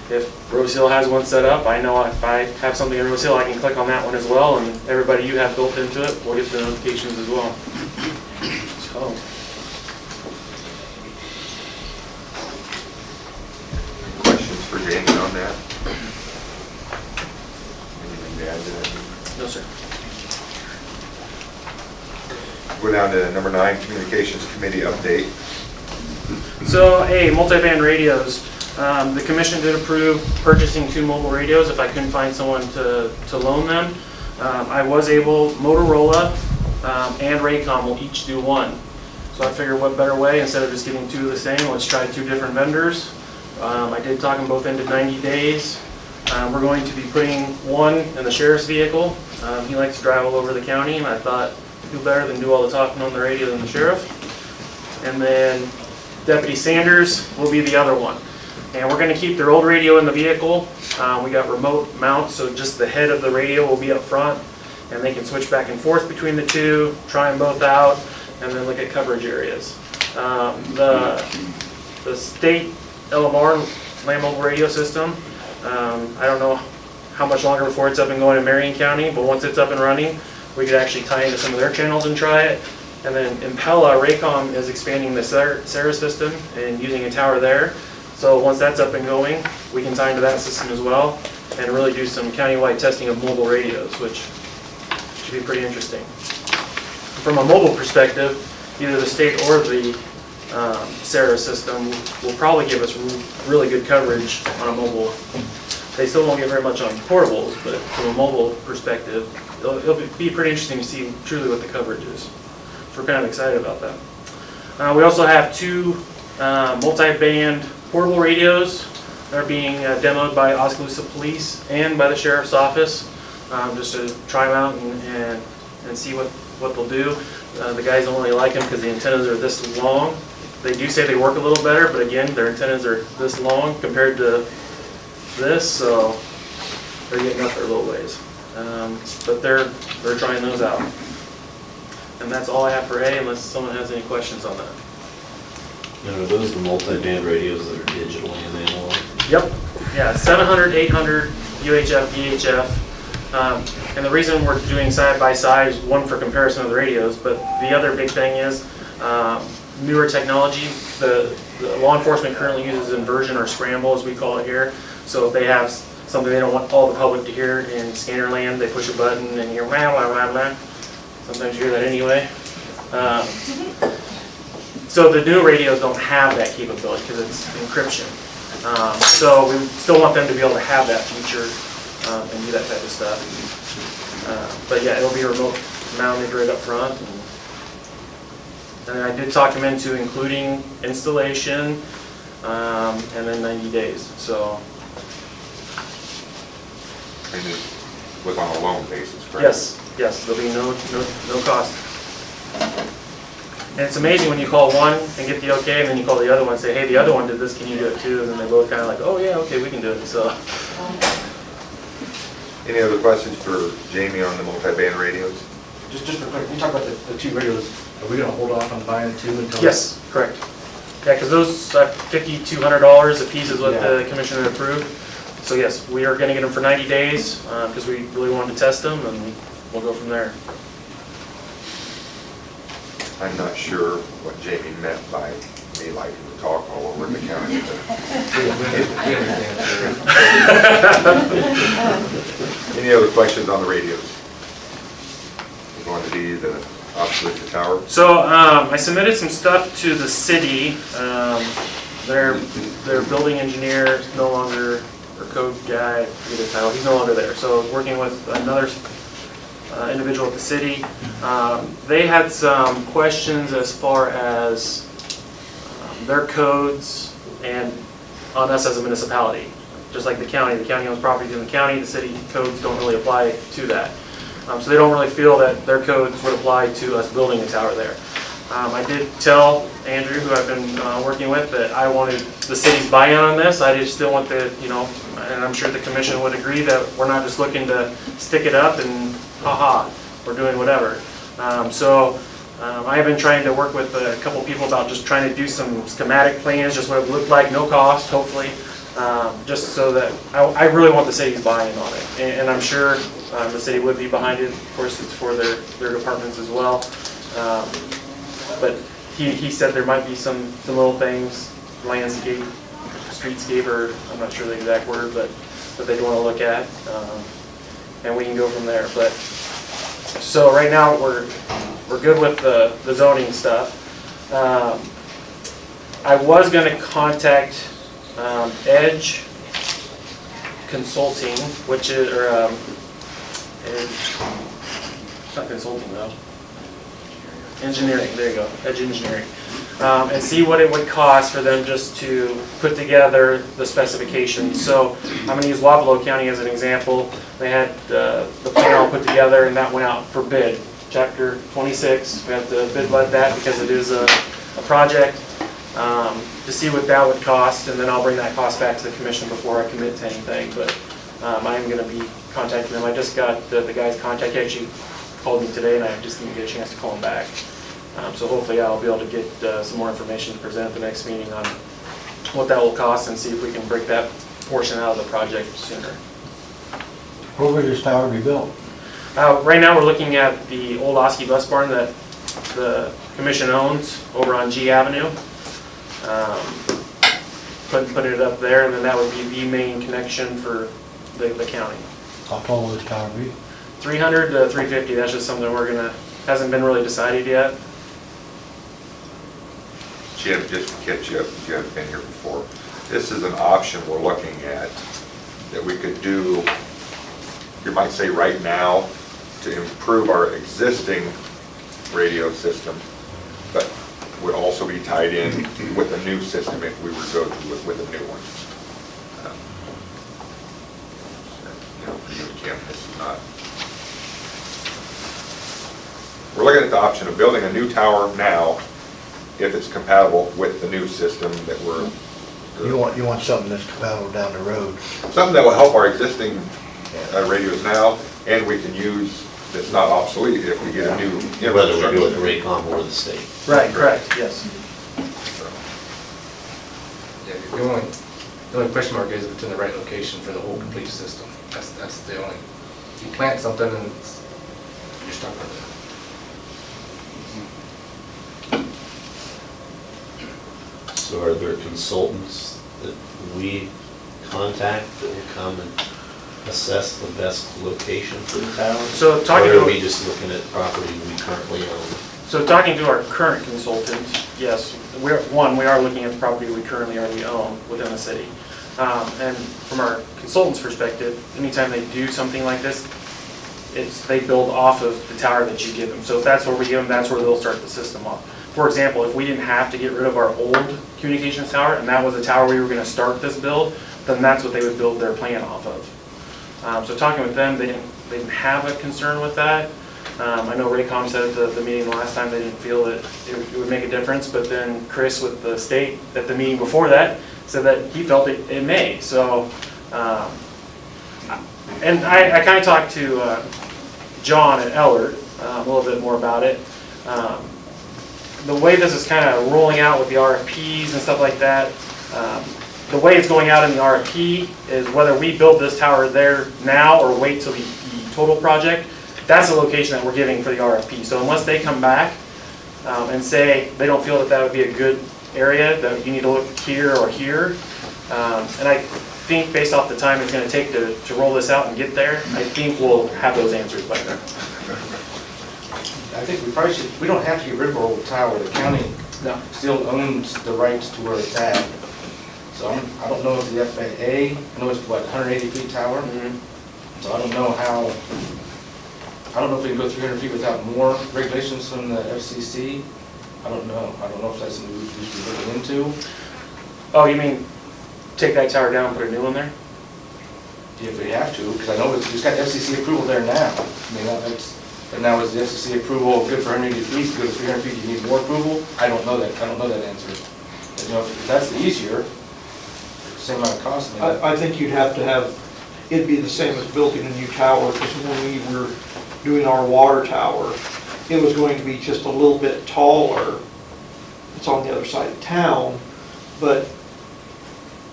Speaker 11: if Rose Hill has one set up, I know if I have something in Rose Hill, I can click on that one as well, and everybody you have built into it will get the notifications as well. So.
Speaker 2: Questions for Jamie on that? Anything to add to that?
Speaker 11: No, sir.
Speaker 2: Go down to number 9, Communications Committee update.
Speaker 11: So, multiband radios. The commission did approve purchasing 2 mobile radios if I couldn't find someone to loan them. I was able, Motorola and Raycom will each do 1. So I figured what better way, instead of just getting 2 of the same, let's try 2 different vendors. I did talk them both into 90 days. We're going to be putting 1 in the sheriff's vehicle. He likes to drive all over the county, and I thought, who better than do all the talking on the radio than the sheriff? And then Deputy Sanders will be the other one. And we're going to keep their old radio in the vehicle. We got remote mounts, so just the head of the radio will be up front, and they can switch back and forth between the 2, try them both out, and then look at coverage areas. The state LMR, land mobile radio system, I don't know how much longer before it's up and going in Marion County, but once it's up and running, we could actually tie into some of their channels and try it. And then Impella, Raycom is expanding the Sarah system and using a tower there. So once that's up and going, we can tie into that system as well and really do some countywide testing of mobile radios, which should be pretty interesting. From a mobile perspective, either the state or the Sarah system will probably give us really good coverage on a mobile. They still won't get very much on portables, but from a mobile perspective, it'll be pretty interesting to see truly what the coverage is. So we're kind of excited about that. We also have 2 multi-band portable radios that are being demoed by Oskaloosa Police and by the Sheriff's Office, just to try them out and see what they'll do. The guys don't really like them because the antennas are this long. They do say they work a little better, but again, their antennas are this long compared to this, so they're getting up there a little ways. But they're trying those out. And that's all I have for A, unless someone has any questions on that.
Speaker 8: Now, are those the multi-band radios that are digital and analog?
Speaker 11: Yep. Yeah, 700, 800, UHF, VHF. And the reason we're doing side by side is one for comparison of the radios, but the other big thing is newer technology. The law enforcement currently uses inversion or scramble, as we call it here. So if they have something they don't want all the public to hear in scanner land, they push a button and you hear blah, blah, blah, blah. Sometimes you hear that anyway. So the new radios don't have that capability because it's encryption. So we still want them to be able to have that feature and do that type of stuff. But yeah, it'll be remote mounted right up front. And then I did talk him into including installation and then 90 days. So
Speaker 2: And it was on a loan basis, correct?
Speaker 11: yes, there'll be no cost. And it's amazing when you call one and get the okay, and then you call the other one and say, hey, the other one did this, can you do it too? And then they both kind of like, oh yeah, okay, we can do it. So.
Speaker 2: Any other questions for Jamie on the multi-band radios?
Speaker 3: Just for quick, you talk about the two radios, are we gonna hold off on buying two until?
Speaker 11: Yes, correct. Yeah, because those $5,200 a piece is what the commissioner approved. So yes, we are gonna get them for 90 days because we really wanted to test them, and we'll go from there.
Speaker 2: I'm not sure what Jamie meant by me liking to talk all over the county. Any other questions on the radios? We're going to be the opposite the tower.
Speaker 11: So I submitted some stuff to the city. Their building engineer is no longer, or code guy, either title, he's no longer there. So working with another individual at the city. They had some questions as far as their codes and on us as a municipality. Just like the county owns properties in the county, the city codes don't really apply to that. So they don't really feel that their codes would apply to us building a tower there. I did tell Andrew, who I've been working with, that I wanted the city's buy-in on this. I just still want the, and I'm sure the commission would agree that we're not just looking to stick it up and haha, we're doing whatever. I have been trying to work with a couple people about just trying to do some schematic plans, just what it would look like, no cost, hopefully, just so that I really want the city's buy-in on it. And I'm sure the city would be behind it. Of course, it's for their departments as well. But he said there might be some little things, landscape, streetscape, or I'm not sure the exact word, but that they'd want to look at. And we can go from there. But so right now we're good with the zoning stuff. I was going to contact Edge Consulting, which is it's not consulting though. Engineering, there you go, Edge Engineering. And see what it would cost for them just to put together the specifications. So I'm going to use Wapello County as an example. They had the plan all put together, and that went out for bid. Chapter 26, we have to bid let that because it is a project, to see what that would cost, and then I'll bring that cost back to the commission before I commit to anything. But I am going to be contacting them. I just got the guy's contact. He actually called me today, and I just didn't get a chance to call him back. So hopefully I'll be able to get some more information to present at the next meeting on what that will cost and see if we can break that portion out of the project sooner.
Speaker 5: Where will this tower be built?
Speaker 11: Right now we're looking at the old Oskey bus barn that the commission owns over on G Avenue. Putting it up there, and then that would be the main connection for the county.
Speaker 5: How tall will this tower be?
Speaker 11: 300 to 350, that's just something hasn't been really decided yet.
Speaker 2: Jim, just to catch you up, if you haven't been here before, this is an option we're looking at that we could do, you might say right now, to improve our existing radio system, but would also be tied in with a new system if we were to go with a new one. For you, Kim, this is not. We're looking at the option of building a new tower now, if it's compatible with the new system that we're.
Speaker 5: You want something that's compatible down the road.
Speaker 2: Something that will help our existing radios now, and we can use, that's not obsolete if we get a new.
Speaker 8: Whether we do it with Raycom or the state.
Speaker 11: Right, correct, yes.
Speaker 3: Yeah, the only question mark is if it's in the right location for the whole complete system. That's the only, you plant something and you're stuck with it.
Speaker 8: So are there consultants that we contact that will come and assess the best location for the tower?
Speaker 11: So
Speaker 8: Or are we just looking at property we currently own?
Speaker 11: So talking to our current consultant, yes, we are looking at the property we currently already own within the city. And from our consultant's perspective, anytime they do something like this, they build off of the tower that you give them. So if that's where we give them, that's where they'll start the system off. For example, if we didn't have to get rid of our old communications tower, and that was the tower we were gonna start this build, then that's what they would build their plan off of. So talking with them, they didn't have a concern with that. I know Raycom said at the meeting last time they didn't feel that it would make a difference, but then Chris with the state at the meeting before that said that he felt it may. So, and I kind of talked to John at Ellert a little bit more about it. The way this is kind of rolling out with the RFPs and stuff like that, the way it's going out in the RFP is whether we build this tower there now or wait till the total project. That's the location that we're giving for the RFP. So unless they come back and say they don't feel that that would be a good area, that you need to look here or here, and I think based off the time it's going to take to roll this out and get there, I think we'll have those answers by then.
Speaker 3: I think we probably should, we don't have to get rid of our old tower. The county still owns the rights to where it's at. So I don't know if the FAA, I know it's what, 180 feet tower? So I don't know how, I don't know if we can go 300 feet without more regulations from the FCC. I don't know. I don't know if that's something we should be looking into.
Speaker 11: Oh, you mean take that tower down and put a new one there?
Speaker 3: If we have to, because I know it's got FCC approval there now. I mean, and now is the FCC approval good for 180 feet, to go to 300 feet, you need more approval? I don't know that. I don't know that answer. But, you know, if that's easier, same amount of cost.
Speaker 5: I think you'd have to have, it'd be the same as building a new tower, because when we were doing our water tower, it was going to be just a little bit taller. It's on the other side of town, but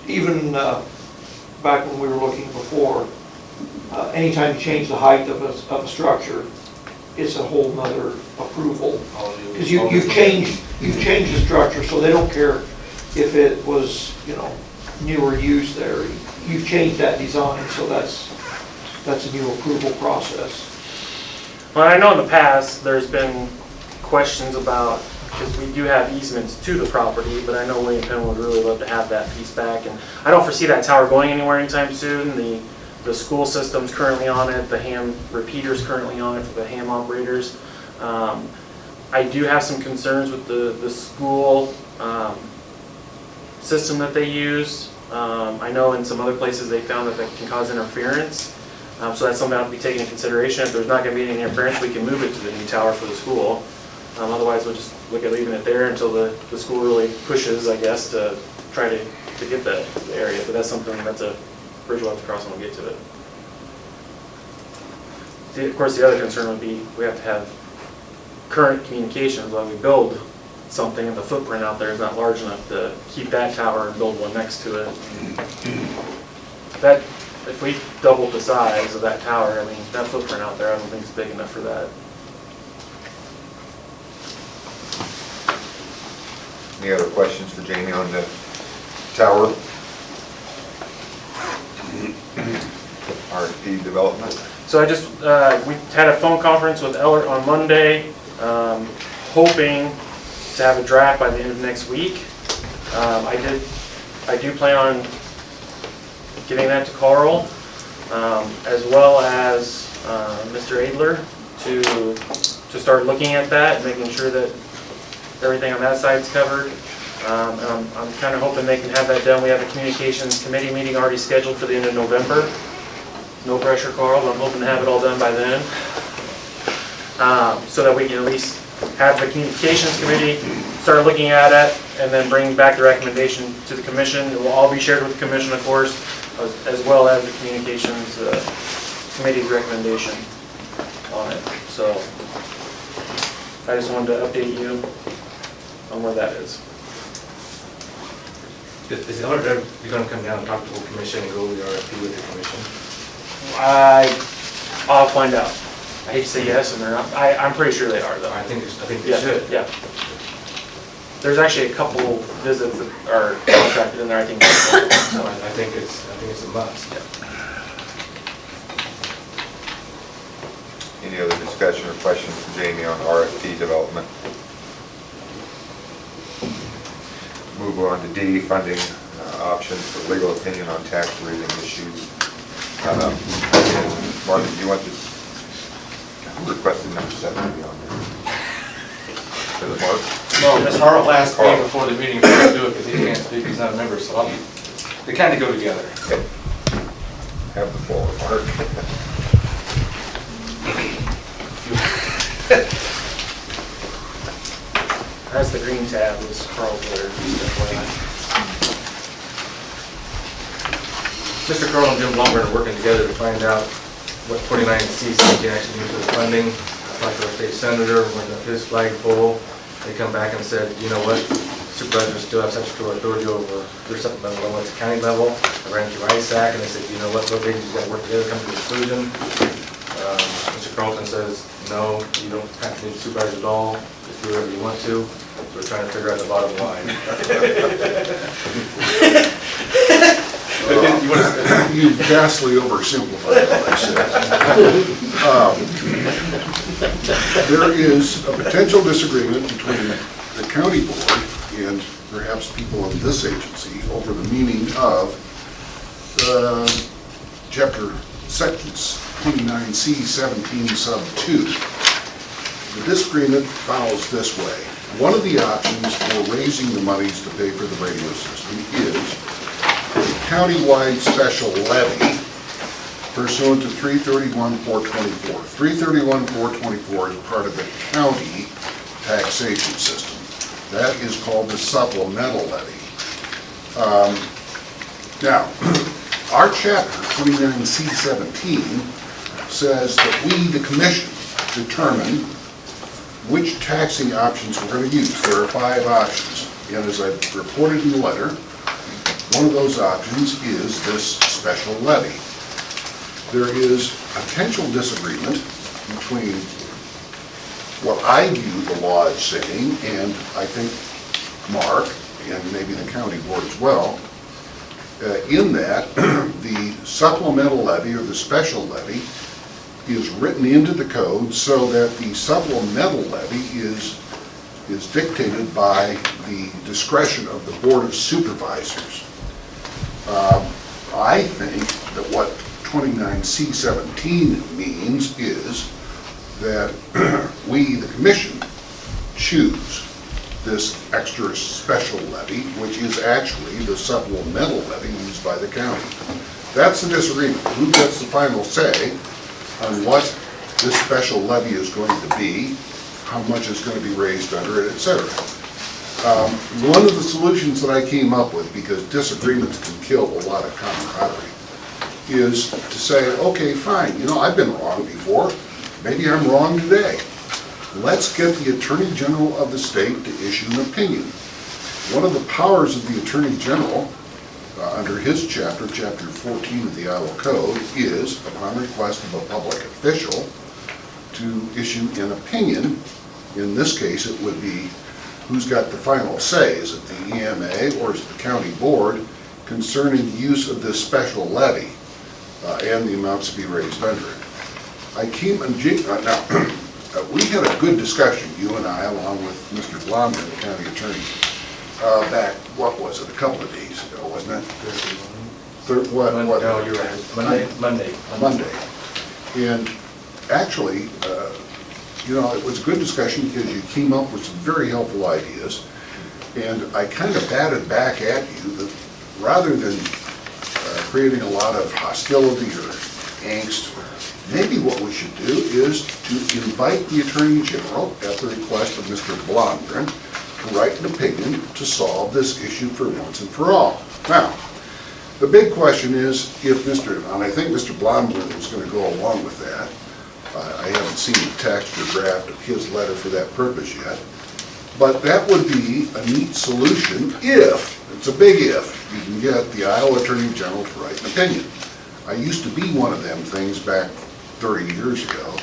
Speaker 5: even back when we were looking before, anytime you change the height of a structure, it's a whole nother approval. Because you've changed the structure, so they don't care if it was, you know, new or used there. You've changed that design, so that's a new approval process.
Speaker 11: Well, I know in the past, there's been questions about, because we do have easements to the property, but I know William Penn would really love to have that piece back. And I don't foresee that tower going anywhere anytime soon. The school system's currently on it, the ham repeater's currently on it for the ham operators. I do have some concerns with the school system that they use. I know in some other places they found that can cause interference. So that's something that will be taken into consideration. If there's not going to be any interference, we can move it to the new tower for the school. Otherwise, we'll just look at leaving it there until the school really pushes, I guess, to try to get the area. But that's something that's a bridge we'll have to cross when we get to it. Of course, the other concern would be we have to have current communications when we build something, and the footprint out there is not large enough to keep that tower and build one next to it. If we doubled the size of that tower, I mean, that footprint out there, I don't think it's big enough for that.
Speaker 2: Any other questions for Jamie on the tower? RFP development?
Speaker 11: So we had a phone conference with Ellert on Monday, hoping to have a draft by the end of next week. I do plan on getting that to Carl, as well as Mr. Adler to start looking at that and making sure that everything on that side's covered. I'm kind of hoping they can have that done. We have a communications committee meeting already scheduled for the end of November. No pressure, Carl, but I'm hoping to have it all done by then. So that we can at least have the communications committee start looking at it and then bring back the recommendation to the commission. It will all be shared with the commission, of course, as well as the communications committee's recommendation on it. So I just wanted to update you on where that is.
Speaker 3: Is Ellert ever going to come down and talk to the commission and go over the RFP with the commission?
Speaker 11: I'll find out. I hate to say yes, and they're not. I'm pretty sure they are, though.
Speaker 3: I think they should.
Speaker 11: Yeah. There's actually a couple visits that are contracted in there. I think.
Speaker 3: So I think it's a must.
Speaker 2: Any other discussion or questions for Jamie on RFP development? move on to D, funding options for legal opinion on tax raising issues. And Mark, do you want this? Who requested number 7 to be on there? Is it Mark?
Speaker 3: No, Ms. Harrell asked me
Speaker 2: Carl.
Speaker 3: before the meeting if I could do it because he can't speak, he's not a member, so they kind of go together.
Speaker 2: Have the floor, Mark.
Speaker 11: That's the green tab, is Carl's letter, just FYI.
Speaker 3: Mr. Carl and Jim Blumberg are working together to find out what 49C can actually do for the funding. I talked to our state senator, went up his flagpole. They come back and said, you know what, supervisors still have statutory authority over their supplemental level at the county level. I ran through ISAC and they said, you know what, both agencies got to work together, come to a conclusion. Mr. Carlton says, no, you don't have to need supervisors at all, just do whatever you want to. So we're trying to figure out the bottom line.
Speaker 10: You've vastly oversimplified what I said. There is a potential disagreement between the county board and perhaps people in this agency over the meaning of sections 29C 17 sub 2. The disagreement follows this way. One of the options for raising the monies to pay for the radio system is a countywide special levy pursuant to 331-424. 331-424 is part of the county taxation system. That is called the supplemental levy. Now, our chapter 29C17 says that we, the commission, determine which taxing options we're going to use. There are 5 options, and as I reported in the letter, one of those options is this special levy. There is potential disagreement between what I view the law as saying, and I think Mark, and maybe the county board as well, in that the supplemental levy or the special levy is written into the code so that the supplemental levy is dictated by the discretion of the Board of Supervisors. I think that what 29C17 means is that we, the commission, choose this extra special levy, which is actually the supplemental levy used by the county. That's the disagreement. Who gets the final say on what this special levy is going to be, how much is going to be raised under it, etc. One of the solutions that I came up with, because disagreements can kill a lot of camaraderie, is to say, okay, fine, you know, I've been wrong before, maybe I'm wrong today. Let's get the Attorney General of the state to issue an opinion. One of the powers of the Attorney General, under his chapter 14 of the Iowa Code, is, upon request of a public official, to issue an opinion. In this case, it would be who's got the final say. Is it the EMA or is it the county board concerning the use of this special levy and the amounts to be raised under it? Now, we had a good discussion, you and I, along with Mr. Blomberg, the county attorney, back, what was it, a couple of days ago, wasn't it?
Speaker 3: No, you're right. Monday.
Speaker 10: And actually, you know, it was a good discussion because you came up with some very helpful ideas. And I kind of batted back at you that rather than creating a lot of hostility or angst, maybe what we should do is to invite the Attorney General, at the request of Mr. Blomgren, to write an opinion to solve this issue for once and for all. Now, the big question is if and I think Mr. Blomgren was going to go along with that. I haven't seen the text or draft of his letter for that purpose yet. But that would be a neat solution if, it's a big if, you can get the Iowa Attorney General to write an opinion. I used to be one of them things back 30 years ago,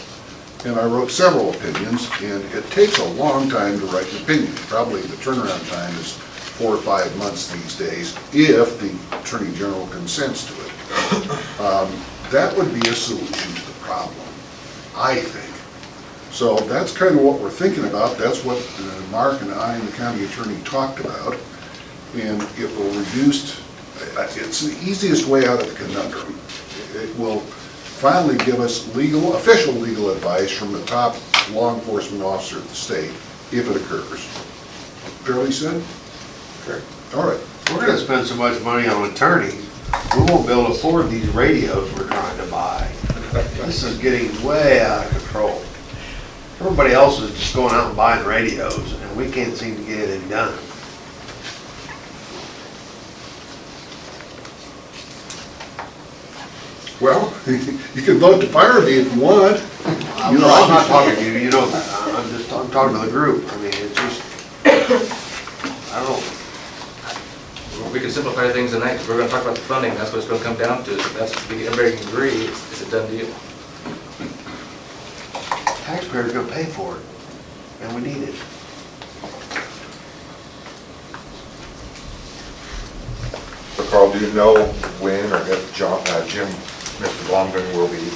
Speaker 10: and I wrote several opinions, and it takes a long time to write an opinion. Probably the turnaround time is 4 or 5 months these days, if the Attorney General consents to it. That would be a solution to the problem, I think. So that's kind of what we're thinking about. That's what Mark and I and the county attorney talked about. and it will reduce, it's the easiest way out of the conundrum. It will finally give us official legal advice from the top law enforcement officer of the state, if it occurs. Fairly said?
Speaker 2: Correct.
Speaker 10: All right.
Speaker 12: We're gonna spend so much money on attorneys, we won't be able to afford these radios we're trying to buy. This is getting way out of control. Everybody else is just going out and buying radios, and we can't seem to get anything done.
Speaker 10: Well, you can vote to fire me if you want.
Speaker 12: I'm not talking to you, you know that. I'm talking to the group. I mean, it's just, I don't know.
Speaker 3: We can simplify things tonight, because we're gonna talk about the funding, that's what it's gonna come down to. If that's, if everybody can agree, it's a done deal.
Speaker 12: Taxpayers gonna pay for it, and we need it.
Speaker 2: So Carl, do you know when or if Jim, Mr. Blomgren will be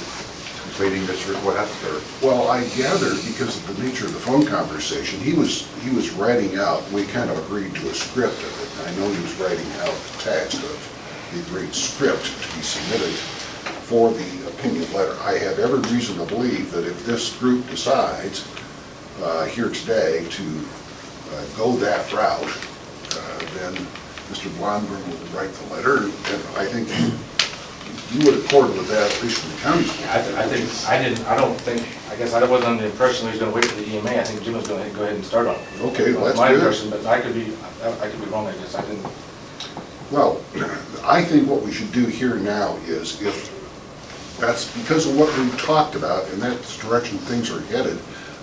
Speaker 2: completing this request, or?
Speaker 10: Well, I gather, because of the nature of the phone conversation, he was writing out, we kind of agreed to a script of it. I know he was writing out the text of the agreed script to be submitted for the opinion letter. I have every reason to believe that if this group decides here today to go that route, then Mr. Blomgren will write the letter, and I think you would accord with that, at least from the county.
Speaker 3: I guess I wasn't under the impression he was gonna wait for the EMA. I think Jim was gonna go ahead and start on it.
Speaker 10: Okay, well, that's
Speaker 3: My
Speaker 10: good.
Speaker 3: impression, but I could be wrong, I guess. I didn't.
Speaker 10: Well, I think what we should do here now is, if that's because of what we've talked about and that's the direction things are headed,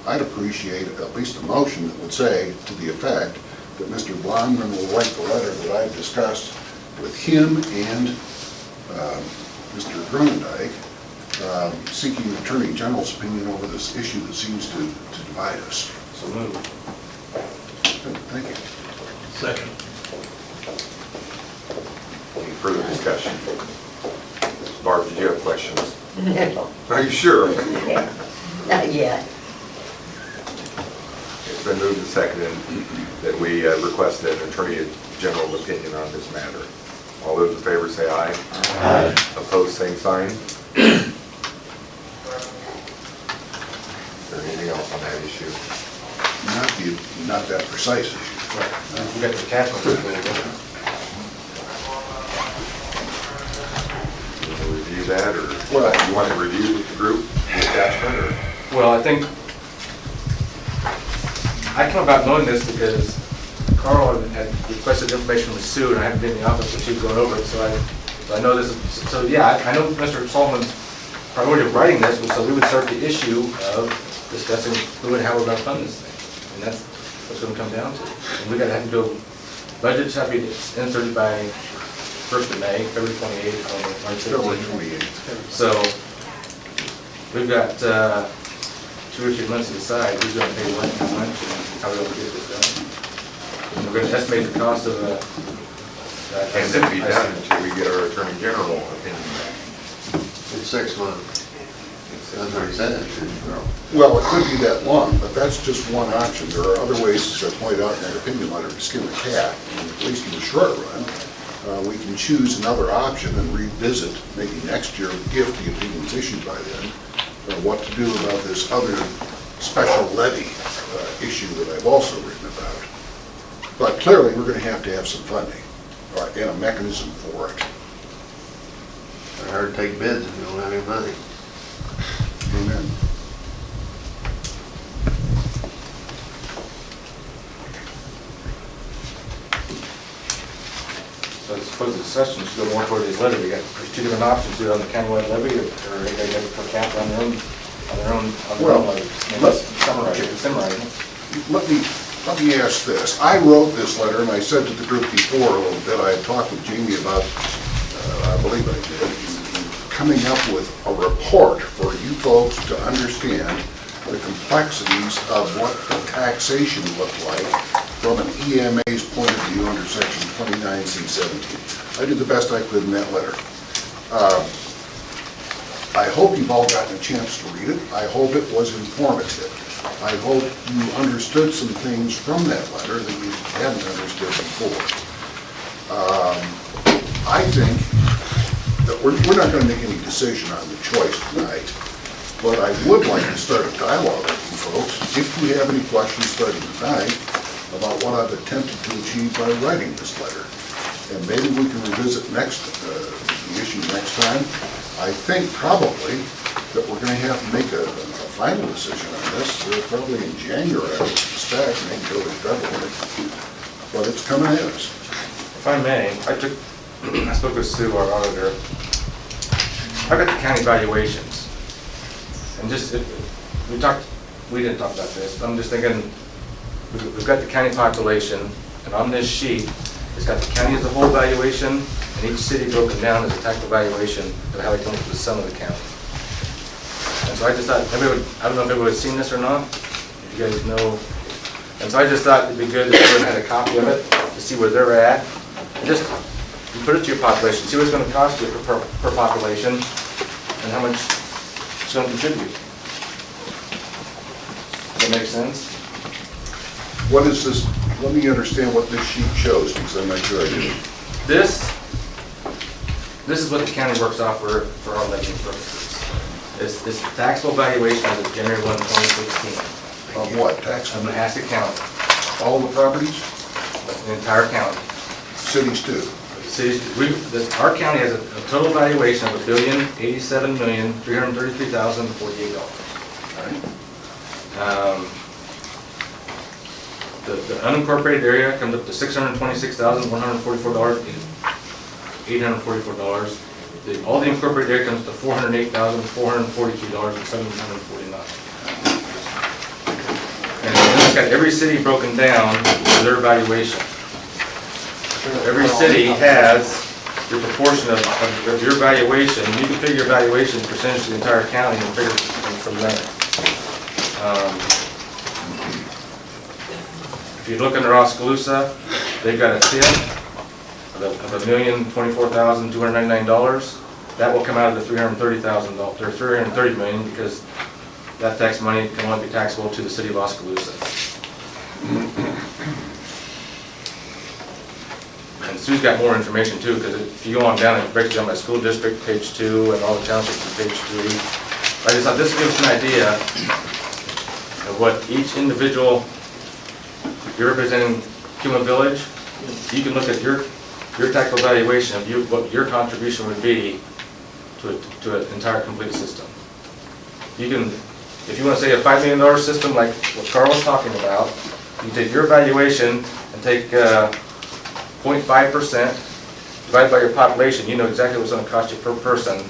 Speaker 10: I'd appreciate at least a motion that would say to the effect that Mr. Blomgren will write the letter that I've discussed with him and Mr. Grunendijk, seeking the Attorney General's opinion over this issue that seems to divide us.
Speaker 3: So move.
Speaker 10: Good, thank you.
Speaker 9: Second.
Speaker 2: Any further discussion? Barb, did you have questions?
Speaker 6: No,
Speaker 2: Are you sure?
Speaker 6: not yet.
Speaker 2: It's been moved and seconded that we request an Attorney General's opinion on this matter. All those in favor say aye. Aye. Opposed, same sign. Is there anything else on that issue?
Speaker 10: Not that precise issue.
Speaker 3: Right. We got the cash one.
Speaker 2: You want to review that, or
Speaker 10: Well,
Speaker 2: you want to review with the group, the attachment, or?
Speaker 3: Well, I think, I come about knowing this because Carl had requested information from Sue, and I hadn't been in the office when she was going over it, so I know this is, so yeah, I know Mr. Solomon's priority of writing this was so we would start the issue of discussing who and how we're gonna fund this thing. And that's what's gonna come down to. And we gotta have to go, budgets have to be inserted by 1st of May, February 28th, March 15th. So, we've got 2 or 3 months to decide who's gonna pay what, how much, and how we're gonna get this done. And we're gonna estimate the cost of
Speaker 2: Can that be done until we get our Attorney General opinion back?
Speaker 12: In 6 months. That's what he said.
Speaker 10: Well, it could be that long, but that's just one option. There are other ways, as I pointed out in that opinion letter, to skin a cat, and at least in the short run. We can choose another option and revisit maybe next year if the opinion's issued by then, what to do about this other special levy issue that I've also written about. But clearly, we're going to have some funding and a mechanism for it.
Speaker 12: I heard take bids if you don't have any money.
Speaker 10: Amen.
Speaker 3: So I suppose the discussion should go more toward this levy. We got, there's 2 different options, do it on the countywide levy, or they got to per capita on their own levy. And let's summarize it.
Speaker 10: Let me ask this. I wrote this letter, and I said to the group before a little bit, I had talked with Jamie about, I believe I did, coming up with a report for you folks to understand the complexities of what the taxation looked like from an EMA's point of view under section 29C17. I did the best I could in that letter. I hope you've all gotten a chance to read it. I hope it was informative. I hope you understood some things from that letter that you hadn't understood before. I think that we're not gonna make any decision on the choice tonight, but I would like to start a dialogue with you folks, if you have any questions starting tonight, about what I've attempted to achieve by writing this letter. And maybe we can revisit the issue next time. I think probably that we're gonna have to make a final decision on this, probably in January, I would suspect, maybe early February. But it's coming at us.
Speaker 3: If I may, I spoke with Sue, our auditor. I got the county valuations. And just, we didn't talk about this, but I'm just thinking, we've got the county population, and on this sheet, it's got the county as a whole valuation, and each city broken down as a taxable valuation of how they come up with the sum of the county. And so I just thought, I don't know if everybody has seen this or not, if you guys know. And so I just thought it'd be good if everyone had a copy of it, to see where they're at. And just, you put it to your population, see what it's gonna cost you per population, and how much it's gonna contribute. Does that make sense?
Speaker 10: What is this, let me understand what this sheet shows, because I'm not sure I do.
Speaker 3: This is what the county works off for our levy purposes. It's the taxable valuation as of January 1, 2016.
Speaker 10: Of what, tax?
Speaker 3: Of Manhasset County,
Speaker 10: All the properties?
Speaker 3: the entire county.
Speaker 10: Cities too?
Speaker 3: Cities, our county has a total valuation of $1,087,333,048. The unincorporated area comes up to $626,144.844. All the incorporated area comes to $408,442.749. And then it's got every city broken down to their valuation. Every city has your proportion of your valuation. You can figure your valuation percentage to the entire county and figure it from there. If you look under Oskaloosa, they've got a TIF of $1,024,299. That will come out of the $330,000, or $330 million, because that tax money can only be taxable to the city of Oskaloosa. And Sue's got more information too, because if you go on down, it breaks down by school district, page 2, and all the townships on page 3. I just thought this gives an idea of what each individual, you're representing Pima Village, you can look at your taxable valuation of what your contribution would be to an entire complete system. You can, if you want to say a $5 million system like what Carl was talking about, you take your valuation and take 0.5%, divided by your population, you know exactly what's going to cost you per person to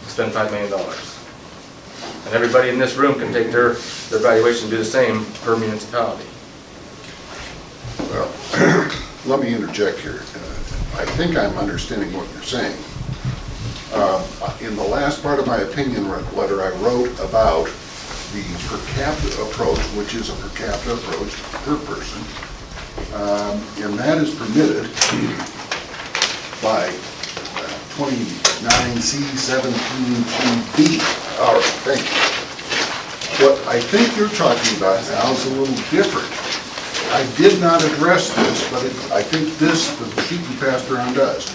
Speaker 3: spend $5 million. And everybody in this room can take their valuation and do the same per municipality.
Speaker 10: Well, let me interject here. I think I'm understanding what you're saying. In the last part of my opinion letter, I wrote about the per capita approach, which is a per capita approach per person, and that is permitted by 29C17B. All right, thank you. What I think you're talking about now is a little different. I did not address this, but I think the sheet you passed around does.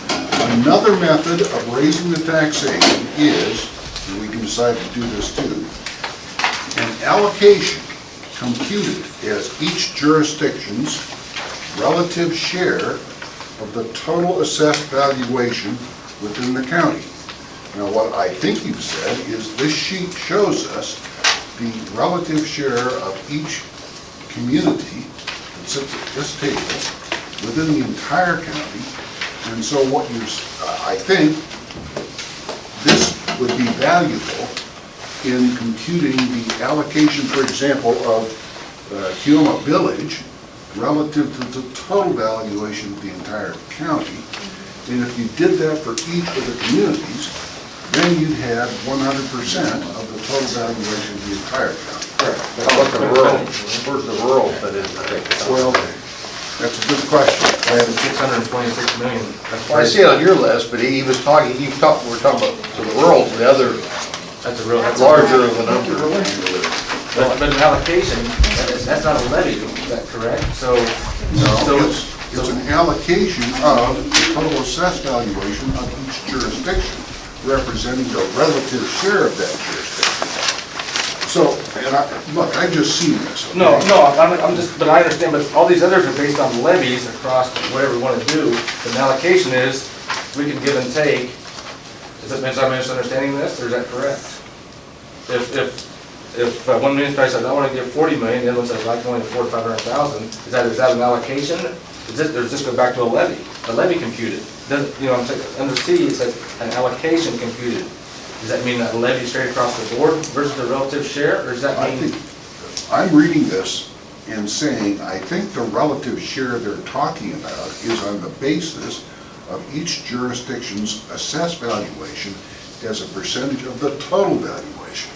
Speaker 10: Another method of raising the taxation is, and we can decide to do this too, an allocation computed as each jurisdiction's relative share of the total assessed valuation within the county. Now, what I think you've said is this sheet shows us the relative share of each community that sits at this table within the entire county. And so I think this would be valuable in computing the allocation, for example, of Keoma Village relative to the total valuation of the entire county. And if you did that for each of the communities, then you'd have 100% of the total valuation of the entire county.
Speaker 12: How about the rural? Where's the rural fit in there?
Speaker 10: Well, that's a good question.
Speaker 3: I have 626 million.
Speaker 12: Well, I see it on your list, but we're talking about to the rural, the other
Speaker 3: That's a real, that's
Speaker 12: larger of a number.
Speaker 3: But an allocation, that's not a levy, is that correct? So
Speaker 10: It's an allocation of the total assessed valuation of each jurisdiction, representing the relative share of that jurisdiction. So, and look, I've just seen this. Okay?
Speaker 3: No, I'm just, but I understand, but all these others are based on levies across whatever we want to do. But an allocation is, we can give and take. Is that, am I misunderstanding this, or is that correct? If one municipality says, I want to give 40 million, the other one says, I can only afford 500,000, is that an allocation? Is this, or does this go back to a levy computed? Doesn't, you know what I'm saying, under C, it says an allocation computed. Does that mean that levy straight across the board versus the relative share, or does that
Speaker 10: I
Speaker 3: mean?
Speaker 10: think, I'm reading this and saying, I think the relative share they're talking about is on the basis of each jurisdiction's assessed valuation as a percentage of the total valuation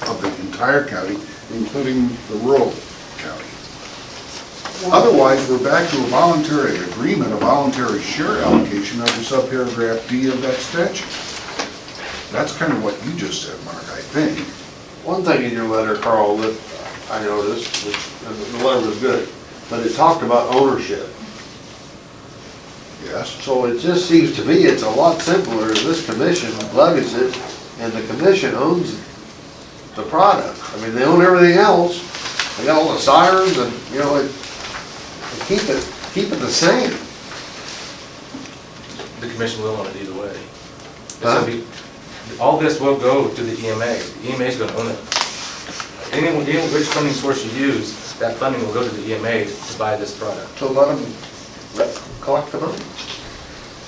Speaker 10: of the entire county, including the rural county. Otherwise, we're back to a voluntary agreement, a voluntary share allocation under subparagraph D of that statute. That's kind of what you just said, Mark, I think.
Speaker 12: One thing in your letter, Carl, that I noticed, and the letter was good, but it talked about ownership.
Speaker 10: Yes?
Speaker 12: So it just seems to me it's a lot simpler if this commission levies it and the commission owns the product. I mean, they own everything else. They got all the sirens and, you know, keep it the same.
Speaker 3: The commission will own it either way.
Speaker 12: Huh?
Speaker 3: All this will go to the EMA. The EMA is going to own it. Any which funding source you use, that funding will go to the EMA to buy this product.
Speaker 12: So let them collect the money.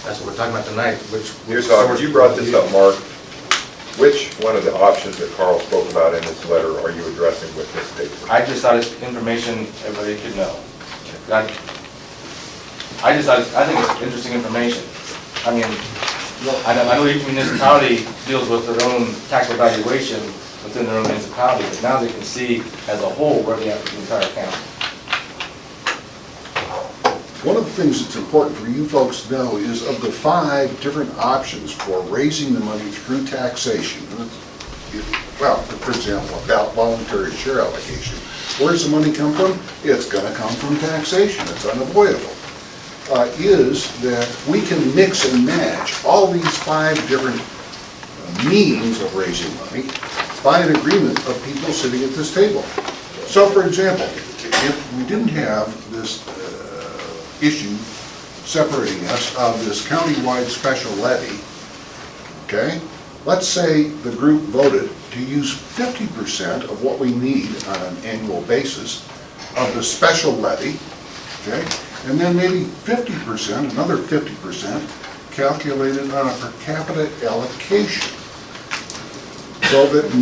Speaker 3: That's what we're talking about tonight, which.
Speaker 2: Your thought, you brought this up, Mark. Which one of the options that Carl spoke about in this letter are you addressing with this statement?
Speaker 3: I just thought it's information everybody could know. I think it's interesting information. I mean, I know each municipality deals with their own tax evaluation within their own municipality, but now they can see as a whole where they are for the entire county.
Speaker 10: One of the things that's important for you folks to know is of the 5 different options for raising the money through taxation, well, for example, about voluntary share allocation, where does the money come from? It's going to come from taxation. It's unavoidable. Is that we can mix and match all these 5 different means of raising money by an agreement of people sitting at this table. So, for example, if we didn't have this issue separating us of this countywide special levy, okay? Let's say the group voted to use 50% of what we need on an annual basis of the special levy, okay? And then maybe 50%, another 50% calculated on a per capita allocation. So that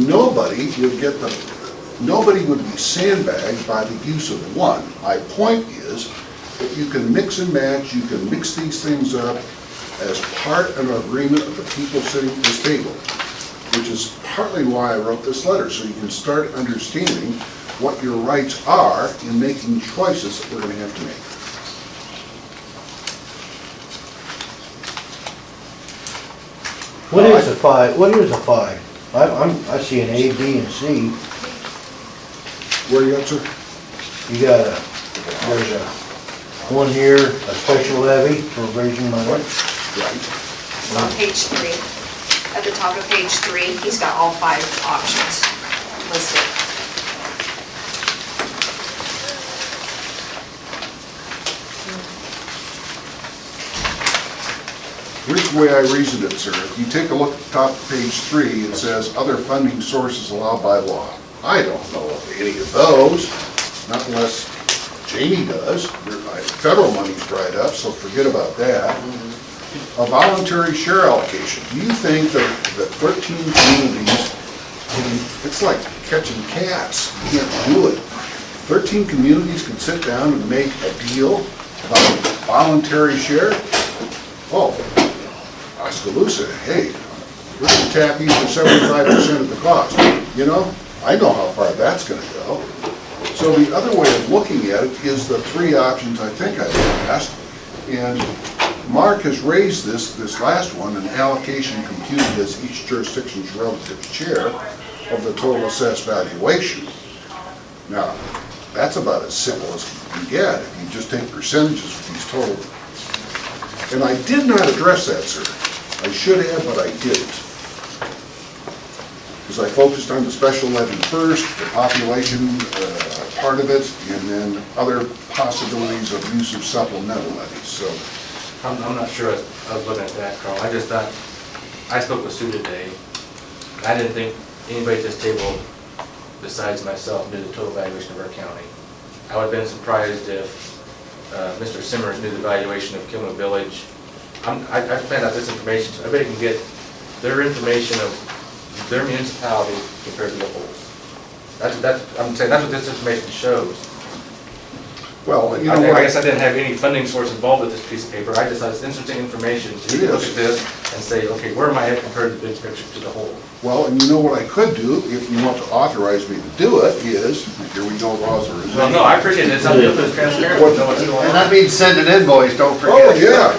Speaker 10: nobody would be sandbagged by the use of one. My point is that you can mix and match, you can mix these things up as part of an agreement of the people sitting at this table, which is partly why I wrote this letter, so you can start understanding what your rights are in making choices that we're going to have to make.
Speaker 13: What is a 5? What is a 5? I see an A, B, and C.
Speaker 10: Where are you at, sir?
Speaker 13: You got there's a one here, a special levy for raising money.
Speaker 10: Right.
Speaker 4: On page 3, at the top of page 3, he's got all 5 options listed.
Speaker 10: Here's the way I reasoned it, sir. If you take a look at the top of page 3, it says other funding sources allowed by law. I don't know of any of those, not unless Jamie does. Federal money's dried up, so forget about that. A voluntary share allocation. Do you think that 13 communities, it's like catching cats, you can't do it. 13 communities can sit down and make a deal about voluntary share? Oh, Oskaloosa, hey, we're going to tap you for 75% of the cost. You know, I know how far that's going to go. So the other way of looking at it is the 3 options I think I've asked. And Mark has raised this last one, an allocation computed as each jurisdiction's relative share of the total assessed valuation. Now, That's about as simple as you can get, if you just take percentages of these total. And I did not address that, sir. I should have, but I didn't. Because I focused on the special levy first, the population part of it, and then other possibilities of use of supplemental levies, so.
Speaker 3: I'm not sure I was looking at that, Carl. I just thought, I spoke with Sue today. I didn't think anybody at this table, besides myself, knew the total valuation of our county. I would have been surprised if Mr. Simmers knew the valuation of Kilmer Village. I found out this information, so everybody can get their information of their municipality compared to the whole. I'm saying that's what this information shows.
Speaker 10: Well, you know
Speaker 3: I
Speaker 10: what?
Speaker 3: guess I didn't have any funding source involved with this piece of paper. I just thought it's interesting information. So you can look at this and say, okay, where am I at compared to the big picture to the whole?
Speaker 10: Well, and you know what I could do, if you want to authorize me to do it, is, here we go, authorization.
Speaker 3: Well, no, I appreciate it. It's something that's transparent. We know what's going
Speaker 12: And
Speaker 3: on.
Speaker 12: that means send an invoice, don't forget.
Speaker 10: Oh, yeah.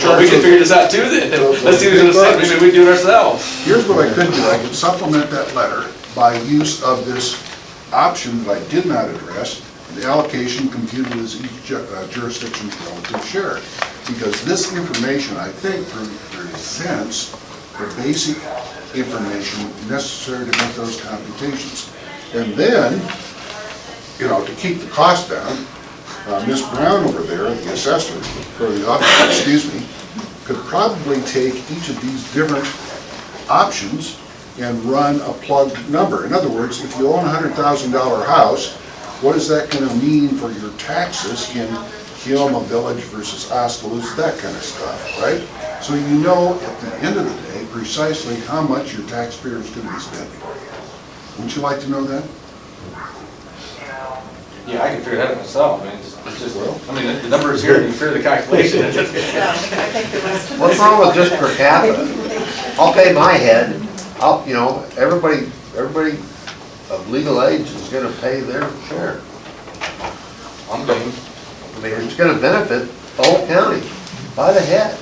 Speaker 3: Well, we can figure this out too then. Let's see who's gonna say, maybe we do it ourselves.
Speaker 10: Here's what I could do, I could supplement that letter by use of this option that I did not address, the allocation computed as each jurisdiction's relative share. Because this information, I think, presents the basic information necessary to make those computations. And then, you know, to keep the cost down, Ms. Brown over there, the assessor, or the auditor, excuse me, could probably take each of these different options and run a plugged number. In other words, if you own a $100,000 house, what is that going to mean for your taxes in Keoma Village versus Oskaloosa, that kind of stuff, right? So you know at the end of the day precisely how much your taxpayer is going to be spending. Wouldn't you like to know that?
Speaker 3: Yeah, I can figure that out myself. I mean, it's just, I mean, the number is here, you can figure the calculation.
Speaker 7: Yeah, I think the rest of
Speaker 12: What's wrong with just per capita? I'll pay my head, you know, everybody of legal age is gonna pay their share.
Speaker 3: I'm game.
Speaker 12: I mean, it's gonna benefit the whole county by the head.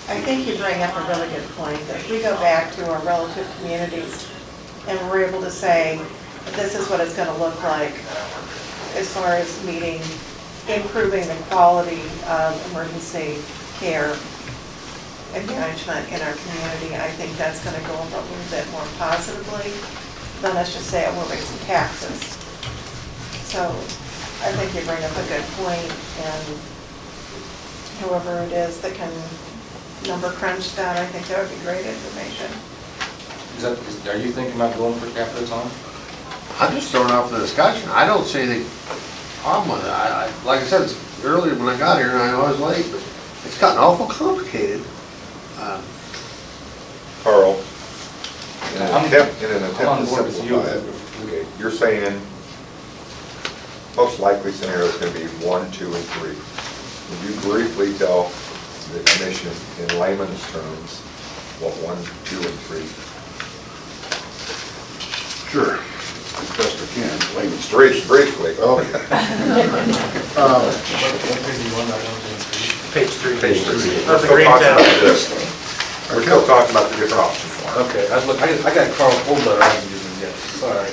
Speaker 7: I think you bring up a really good point, that if we go back to our relative communities and we're able to say, this is what it's gonna look like as far as meeting, improving the quality of emergency care and management in our community, I think that's gonna go over a little bit more positively than us just say, oh, we're raising taxes. So I think you bring up a good point, and whoever it is that can number crunch that, I think that would be great information.
Speaker 3: Are you thinking about going per capita, Tom?
Speaker 12: I'm just throwing out the discussion. I don't see any problem with it. Like I said, it's earlier when I got here and I was late, but it's gotten awful complicated.
Speaker 2: Carl, in
Speaker 3: I'm
Speaker 2: an
Speaker 3: on
Speaker 2: attempt to
Speaker 3: board with you.
Speaker 2: simplify it, okay, you're saying most likely scenario is going to be 1, 2, and 3. Would you briefly tell the commission in layman's terms what 1, 2, and 3?
Speaker 10: Sure, as best I can, layman's
Speaker 2: Briefly.
Speaker 10: Okay.
Speaker 1: Page 3.
Speaker 2: Page 3.
Speaker 1: Of the green tab.
Speaker 2: We're still talking about the different options.
Speaker 3: Okay, I got Carl's old letter, I haven't used it yet, sorry.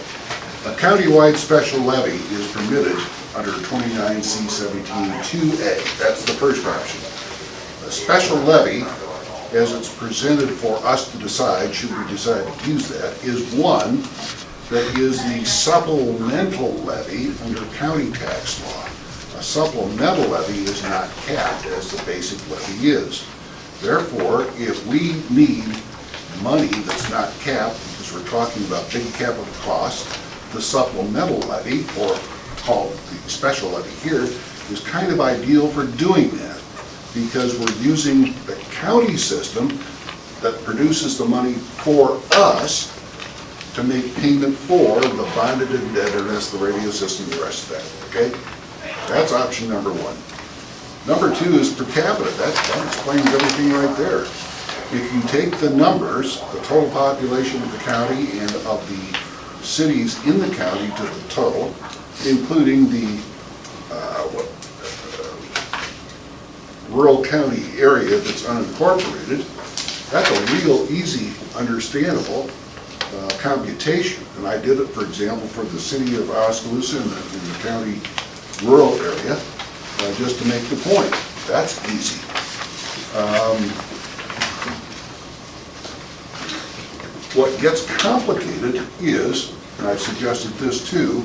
Speaker 10: A countywide special levy is permitted under 29 C-17 2A. That's the first option. A special levy, as it's presented for us to decide, should we decide to use that, is one that is the supplemental levy under county tax law. A supplemental levy is not capped as the basic levy is. Therefore, if we need money that's not capped, because we're talking about big capital costs, the supplemental levy, or called the special levy here, is kind of ideal for doing that, because we're using the county system that produces the money for us to make payment for the bonded indebtedness, the radio system, the rest of that, okay? That's option number one. Number two is per capita. That explains everything right there. If you take the numbers, the total population of the county and of the cities in the county to the total, including the rural county area that's unincorporated, that's a real easy, understandable computation, and I did it, for example, for the city of Oskaloosa in the county rural area, just to make the point. That's easy. What gets complicated is, and I've suggested this too,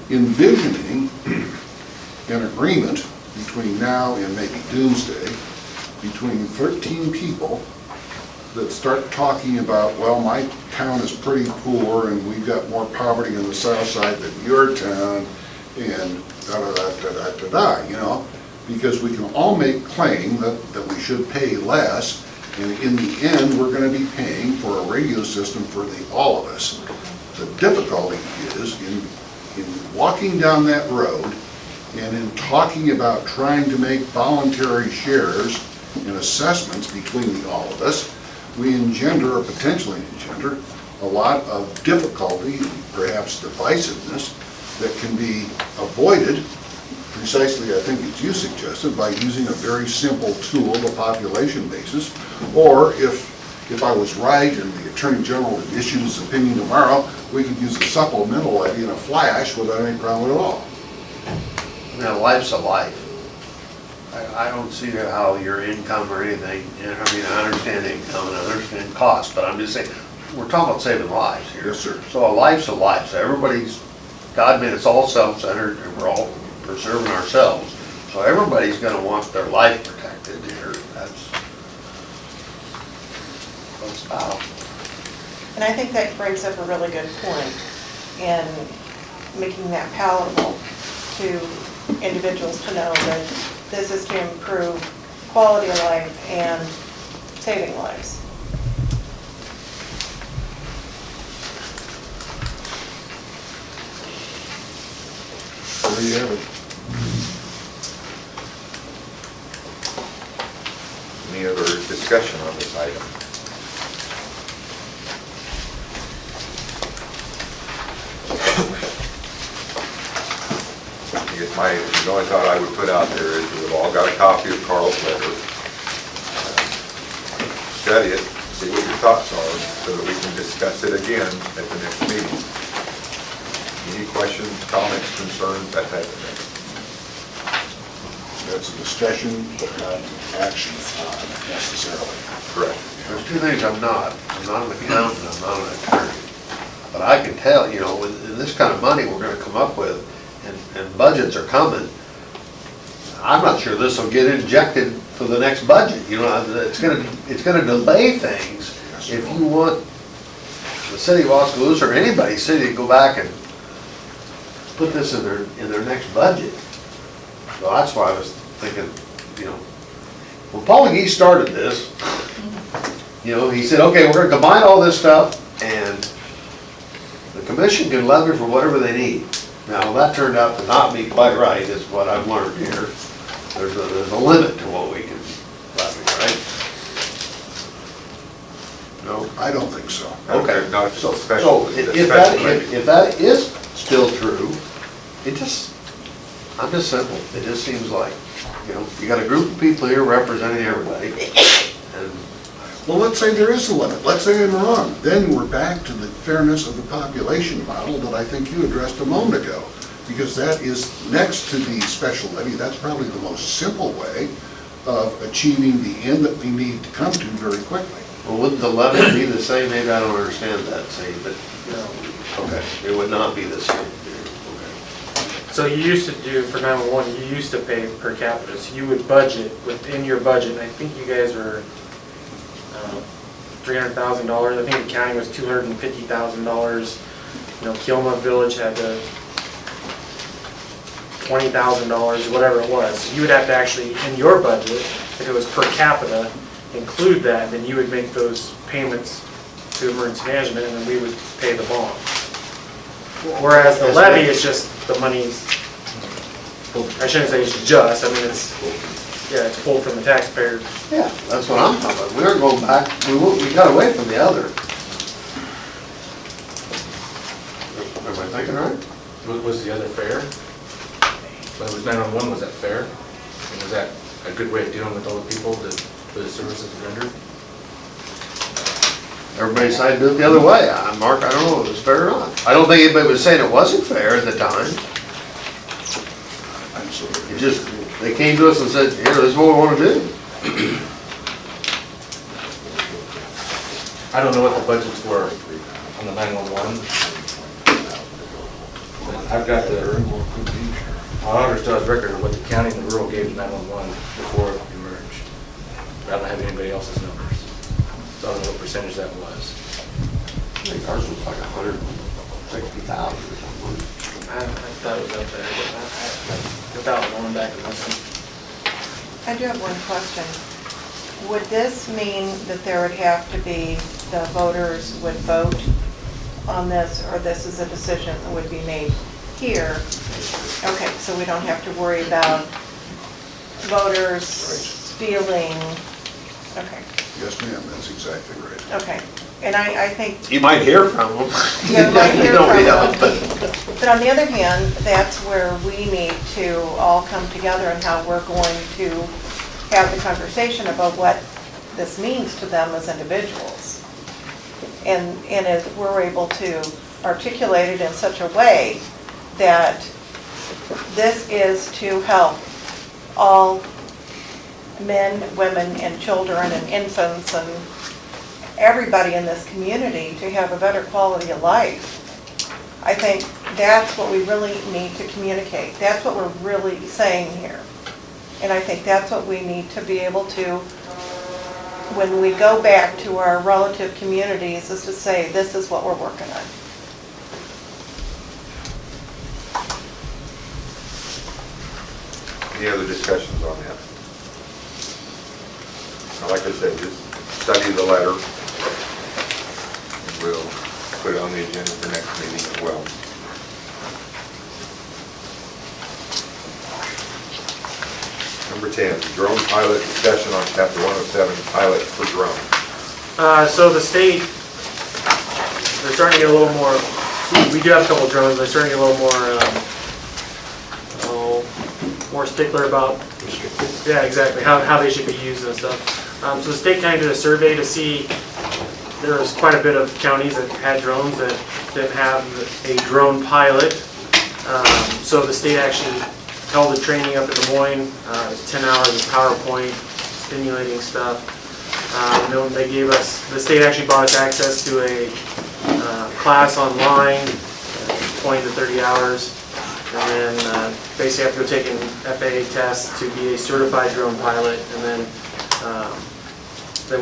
Speaker 10: envisioning an agreement between now and maybe doomsday, between 13 people that start talking about, well, my town is pretty poor and we've got more poverty on the south side than your town, and da-da-da-da-da-da, you know, because we can all make claim that we should pay less, and in the end, we're gonna be paying for a radio system for all of us. The difficulty is in walking down that road and in talking about trying to make voluntary shares and assessments between all of us, we engender, or potentially engender, a lot of difficulty, perhaps divisiveness, that can be avoided precisely, I think as you suggested, by using a very simple tool, the population basis, or if I was right and the Attorney General had issued his opinion tomorrow, we could use a supplemental levy in a flash without any problem at all.
Speaker 12: Now, life's a life. I don't see how your income or anything, I mean, I understand income and I understand cost, but I'm just saying, we're talking about saving lives here.
Speaker 10: Yes, sir.
Speaker 12: So a life's a life, so everybody's, God made us all self-centered and we're all preserving ourselves. So everybody's gonna want their life protected here. That's how.
Speaker 7: And I think that brings up a really good point in making that palatable to individuals to know that this is to improve quality of life and saving lives.
Speaker 10: There you have it.
Speaker 2: Any other discussion on this item? I guess the only thought I would put out there is we've all got a copy of Carl's letter. Study it, see what your thoughts are, so that we can discuss it again at the next meeting. Any questions, comments, concerns, that type of thing?
Speaker 10: That's a discussion, but not action necessarily.
Speaker 2: Correct.
Speaker 12: There's two things I'm not an accountant, I'm not an attorney. But I can tell, you know, with this kind of money we're gonna come up with, and budgets are coming, I'm not sure this will get injected for the next budget, you know, it's gonna delay things. If you want the city of Oskaloosa or anybody's city to go back and put this in their next budget. So that's why I was thinking, you know, when Paul McGee started this, you know, he said, okay, we're gonna combine all this stuff and the commission can levy for whatever they need. Now, that turned out to not be quite right, is what I've learned here. There's a limit to what we can levy, right?
Speaker 10: No, I don't think so.
Speaker 12: Okay.
Speaker 2: Not if it's a special.
Speaker 12: So if that is still true, I'm just simple. It just seems like, you know, you got a group of people here representing everybody, and
Speaker 10: Well, let's say there is a limit. Let's say I'm wrong. Then we're back to the fairness of the population model that I think you addressed a moment ago. Because that is next to the special levy, that's probably the most simple way of achieving the end that we need to come to very quickly.
Speaker 12: well, wouldn't the levy be the same? Maybe I don't understand that, see, but, okay, it would not be the same. Okay.
Speaker 11: So you used to do, for 911, you used to pay per capita, so you would budget within your budget, and I think you guys were, $300,000, I think the county was $250,000, you know, Kioma Village had $20,000, whatever it was. So you would have to actually, in your budget, if it was per capita, include that, then you would make those payments to emergency management, and then we would pay the bond. Whereas the levy is just, the money's, I shouldn't say it's just, I mean, it's, yeah, it's pulled from the taxpayer.
Speaker 12: Yeah, that's what I'm talking about. We aren't going back, we got away from the other. Am I thinking right?
Speaker 3: Was the other fair? When it was 911, was that fair? And was that a good way of dealing with all the people for the services rendered?
Speaker 12: everybody decided to do it the other way. Mark, I don't know if it was fair or not. I don't think anybody was saying it wasn't fair at the time.
Speaker 10: Absolutely.
Speaker 12: It just, they came to us and said, here, this is what we wanna do.
Speaker 3: I don't know what the budgets were on the 911. I've got the auditor's still has record of what the county and the rural gave to 911 before it merged. But I don't have anybody else's numbers. So I don't know what percentage that was.
Speaker 12: I think ours was like 160,000 or something.
Speaker 11: I thought it was up there, without going back and listening.
Speaker 7: I do have one question. Would this mean that there would have to be, the voters would vote on this, or this is a decision that would be made here? Okay, so we don't have to worry about voters feeling, okay,
Speaker 10: Yes, ma'am, that's exactly right.
Speaker 7: okay. And I think,
Speaker 12: You might hear from them.
Speaker 7: yeah, we might hear
Speaker 12: Nobody
Speaker 7: from
Speaker 12: else,
Speaker 7: them. But on the other hand, that's where we need to all come together and how we're going to have the conversation about what this means to them as individuals. And if we're able to articulate it in such a way that this is to help all men, women, and children, and infants, and everybody in this community to have a better quality of life. I think that's what we really need to communicate. That's what we're really saying here. And I think that's what we need to be able to, when we go back to our relative communities, is to say, this is what we're working on.
Speaker 2: Any other discussions on that? Now, like I said, just study the letter. And we'll put it on the agenda for next meeting as well. Number 10, drone pilot discussion on chapter 107, pilot for drone.
Speaker 11: So the state, they're starting to get a little more, we do have a couple of drones, they're starting to get a little more stickler about, yeah, exactly, how they should be used and stuff. So the state kind of did a survey to see, there was quite a bit of counties that had drones that didn't have a drone pilot. So the state actually held a training up in Des Moines, it was 10 hours of PowerPoint, stimulating stuff. They gave us, the state actually bought us access to a class online, 20 to 30 hours. And then basically have to go take an FAA test to be a certified drone pilot, and then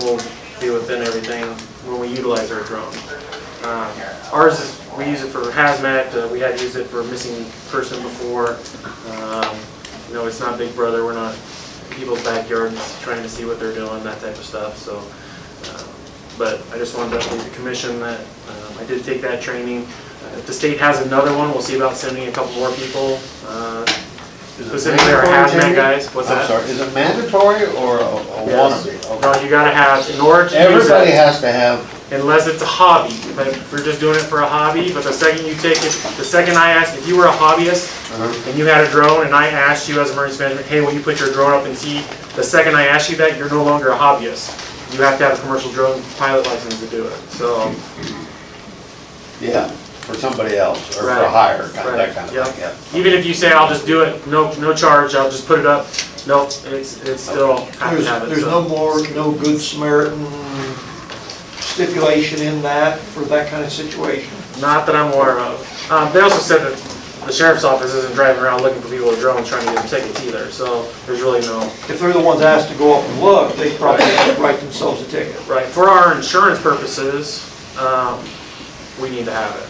Speaker 11: we'll be within everything when we utilize our drone. Ours is, we use it for hazmat, we had used it for missing person before. It's not Big Brother, we're not in people's backyards trying to see what they're doing, that type of stuff. So, but I just wanted to update the commission that I did take that training. If the state has another one, we'll see about sending a couple more people. Specifically our hazmat guys. What's that?
Speaker 12: I'm sorry, is it mandatory or a
Speaker 11: Yes.
Speaker 12: wannabe? Okay.
Speaker 11: No, you gotta have, in order to use
Speaker 12: Everybody
Speaker 11: it,
Speaker 12: has to have,
Speaker 11: unless it's a hobby. Like if we're just doing it for a hobby, but the second you take it, the second I asked, if you were a hobbyist and you had a drone and I asked you as emergency management, hey, will you put your drone up and see? The second I asked you that, you're no longer a hobbyist. You have to have a commercial drone pilot license to do it, so.
Speaker 12: yeah, for somebody else, or for
Speaker 11: Right.
Speaker 12: a hire, that
Speaker 11: Right.
Speaker 12: kind of
Speaker 11: Yep.
Speaker 12: thing, yeah.
Speaker 11: Even if you say, I'll just do it, no charge, I'll just put it up, nope, it's still have to have it.
Speaker 5: There's
Speaker 11: so.
Speaker 5: no Good Samaritan stipulation in that for that kind of situation.
Speaker 11: Not that I'm aware of. They also said that the sheriff's office isn't driving around looking for people with drones trying to get them tickets either, so there's really no.
Speaker 5: If they're the ones asked to go up and look, they probably write themselves a ticket.
Speaker 11: Right, for our insurance purposes, we need to have it.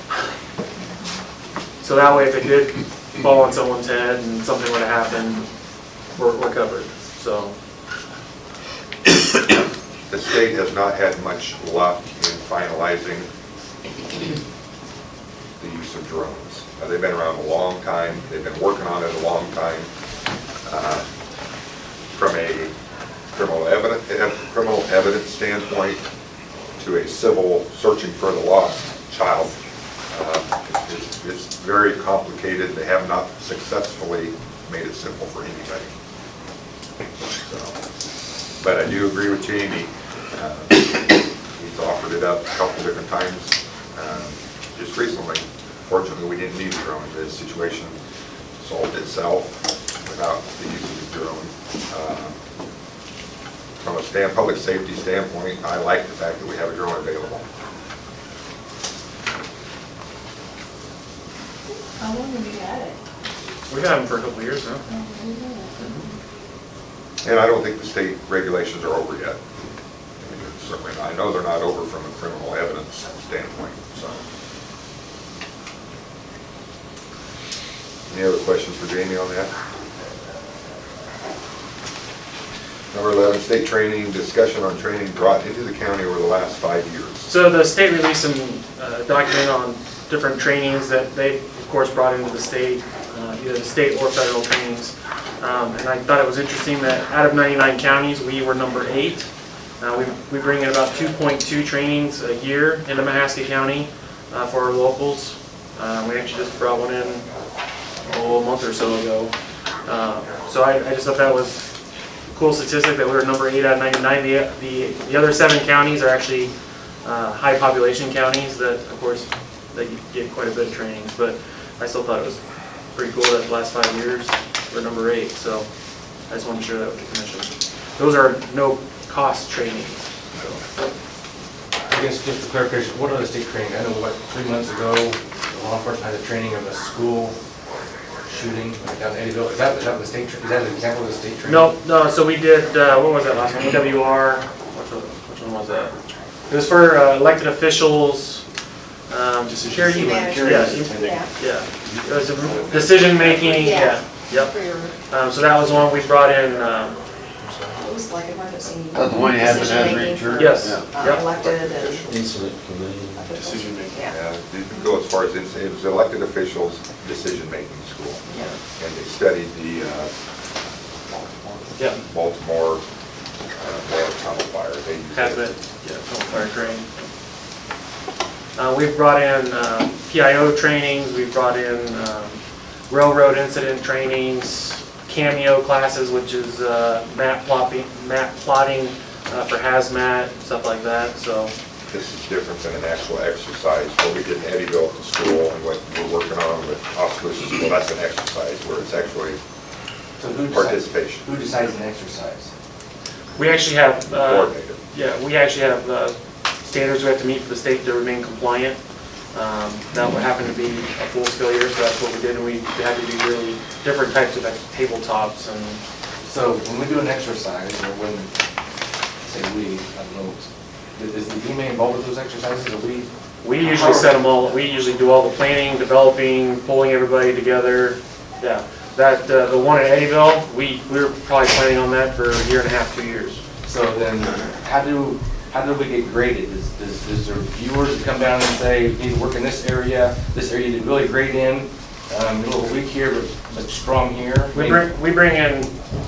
Speaker 11: So that way if it did fall on someone's head and something would have happened, we're covered, so.
Speaker 2: The state has not had much luck in finalizing the use of drones. They've been around a long time, they've been working on it a long time. From a criminal evidence standpoint to a civil searching for the lost child, it's very complicated. They have not successfully made it simple for anybody. So, but I do agree with Jamie. He's offered it up a couple different times, just recently. Fortunately, we didn't need a drone. The situation solved itself without the use of the drone. From a public safety standpoint, I like the fact that we have a drone available.
Speaker 4: How long have you had it?
Speaker 11: We've had them for a couple of years now.
Speaker 2: And I don't think the state regulations are over yet. I mean, certainly not. I know they're not over from a criminal evidence standpoint, so. Any other questions for Jamie on that? Number 11, state training, discussion on training brought into the county over the last 5 years.
Speaker 11: So the state released some document on different trainings that they, of course, brought into the state, either the state or federal trainings. And I thought it was interesting that out of 99 counties, we were number 8. We bring in about 2.2 trainings a year into Mahaska County for our locals. We actually just brought one in a month or so ago. So I just thought that was a cool statistic that we were number 8 out of 99. The other 7 counties are actually high population counties that, of course, they get quite a bit of trainings. But I still thought it was pretty cool that the last 5 years we're number 8. So I just wanted to share that with the commission. Those are no cost trainings. So.
Speaker 3: I guess just for clarification, what are the state trainings? I know what, 3 months ago, the law enforcement had a training of a school shooting like down in Eddyville. Is that the state? Is that an example of the state training?
Speaker 11: No. So we did. What was that last one? EWR. Which one was that? It was for elected officials. Security. Yeah. It was a decision making. Yeah. Yep. So that was one we brought in.
Speaker 4: It was like emergency.
Speaker 12: That's the one you had in
Speaker 4: decision-making
Speaker 12: Nazarene
Speaker 4: for,
Speaker 12: Church?
Speaker 11: Yes.
Speaker 12: Yeah.
Speaker 4: Elected and.
Speaker 8: Incident committee.
Speaker 4: Decision making.
Speaker 2: Yeah, it didn't go as far as it was elected officials' decision-making school.
Speaker 4: Yeah.
Speaker 2: And they studied the Baltimore tunnel fire. They used
Speaker 11: Hazmat. Fire training. We've brought in PIO trainings. We've brought in railroad incident trainings, Cameo classes, which is map plotting for hazmat, stuff like that. So.
Speaker 2: This is different than an actual exercise. What we did in Eddyville at the school and what we're working on with Oskaloosa School, that's an exercise where it's actually participation.
Speaker 3: Who decides an exercise?
Speaker 11: We actually have.
Speaker 2: Coordinated.
Speaker 11: Yeah, we actually have standards we have to meet for the state to remain compliant. That would happen to be a full-scale year, so that's what we did, and we had to do really different types of tabletops. And
Speaker 3: So when we do an exercise, or when, say we, I don't know, is the DMA involved with those exercises, or
Speaker 11: we usually set them all. We usually do all the planning, developing, pulling everybody together. Yeah, that the one at Eddyville, we were probably planning on that for a year and a half, 2 years.
Speaker 3: So then, how do we get graded? Is there viewers that come down and say, you need to work in this area you did really great in, a little weak here, but strong here?
Speaker 11: We bring in,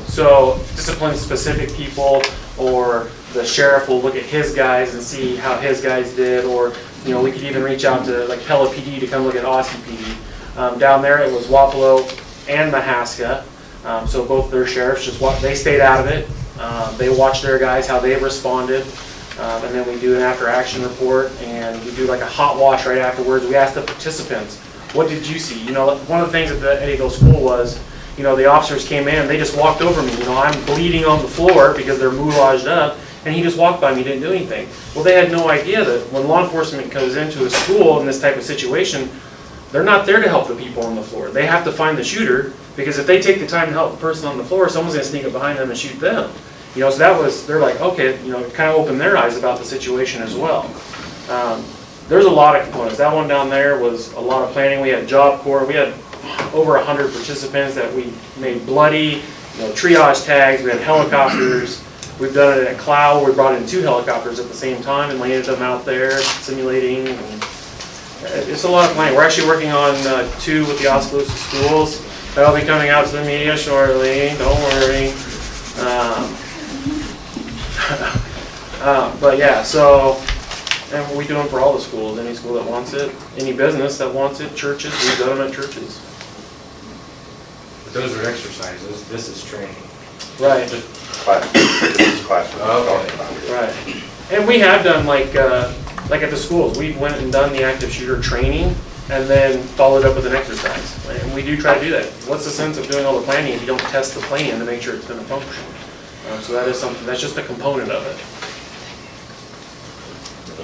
Speaker 11: so discipline-specific people, or the sheriff will look at his guys and see how his guys did, or we could even reach out to like Pella PD to come look at Osseo PD. Down there it was Wapello and Mahaska, so both their sheriffs they stayed out of it. They watched their guys, how they responded, and then we do an after-action report, and we do like a hot wash right afterwards. We ask the participants, what did you see? One of the things at the Eddyville school was, the officers came in, they just walked over me. I'm bleeding on the floor because they're moulaged up, and he just walked by me, didn't do anything. Well, they had no idea that when law enforcement goes into a school in this type of situation, they're not there to help the people on the floor. They have to find the shooter, because if they take the time to help the person on the floor, someone's going to sneak up behind them and shoot them. So they're like, okay, it kind of opened their eyes about the situation as well. There's a lot of components. That one down there was a lot of planning. We had Job Corps. We had over 100 participants that we made bloody, triage tags. We had helicopters. We've done it at Clow. We brought in 2 helicopters at the same time and landed them out there, simulating. And it's a lot of planning. We're actually working on 2 with the Oskaloosa schools. That'll be coming out to the media shortly. Don't worry. But yeah, and we do them for all the schools. Any school that wants it, any business that wants it, churches, we've done them at churches.
Speaker 3: But those are exercises, this is training.
Speaker 11: Right.
Speaker 2: This is class we're talking about here.
Speaker 11: Right. And we have done like at the schools, we went and done the active shooter training and then followed up with an exercise. And we do try to do that. What's the sense of doing all the planning if you don't test the plan to make sure it's gonna function? So that is something, that's just a component of it.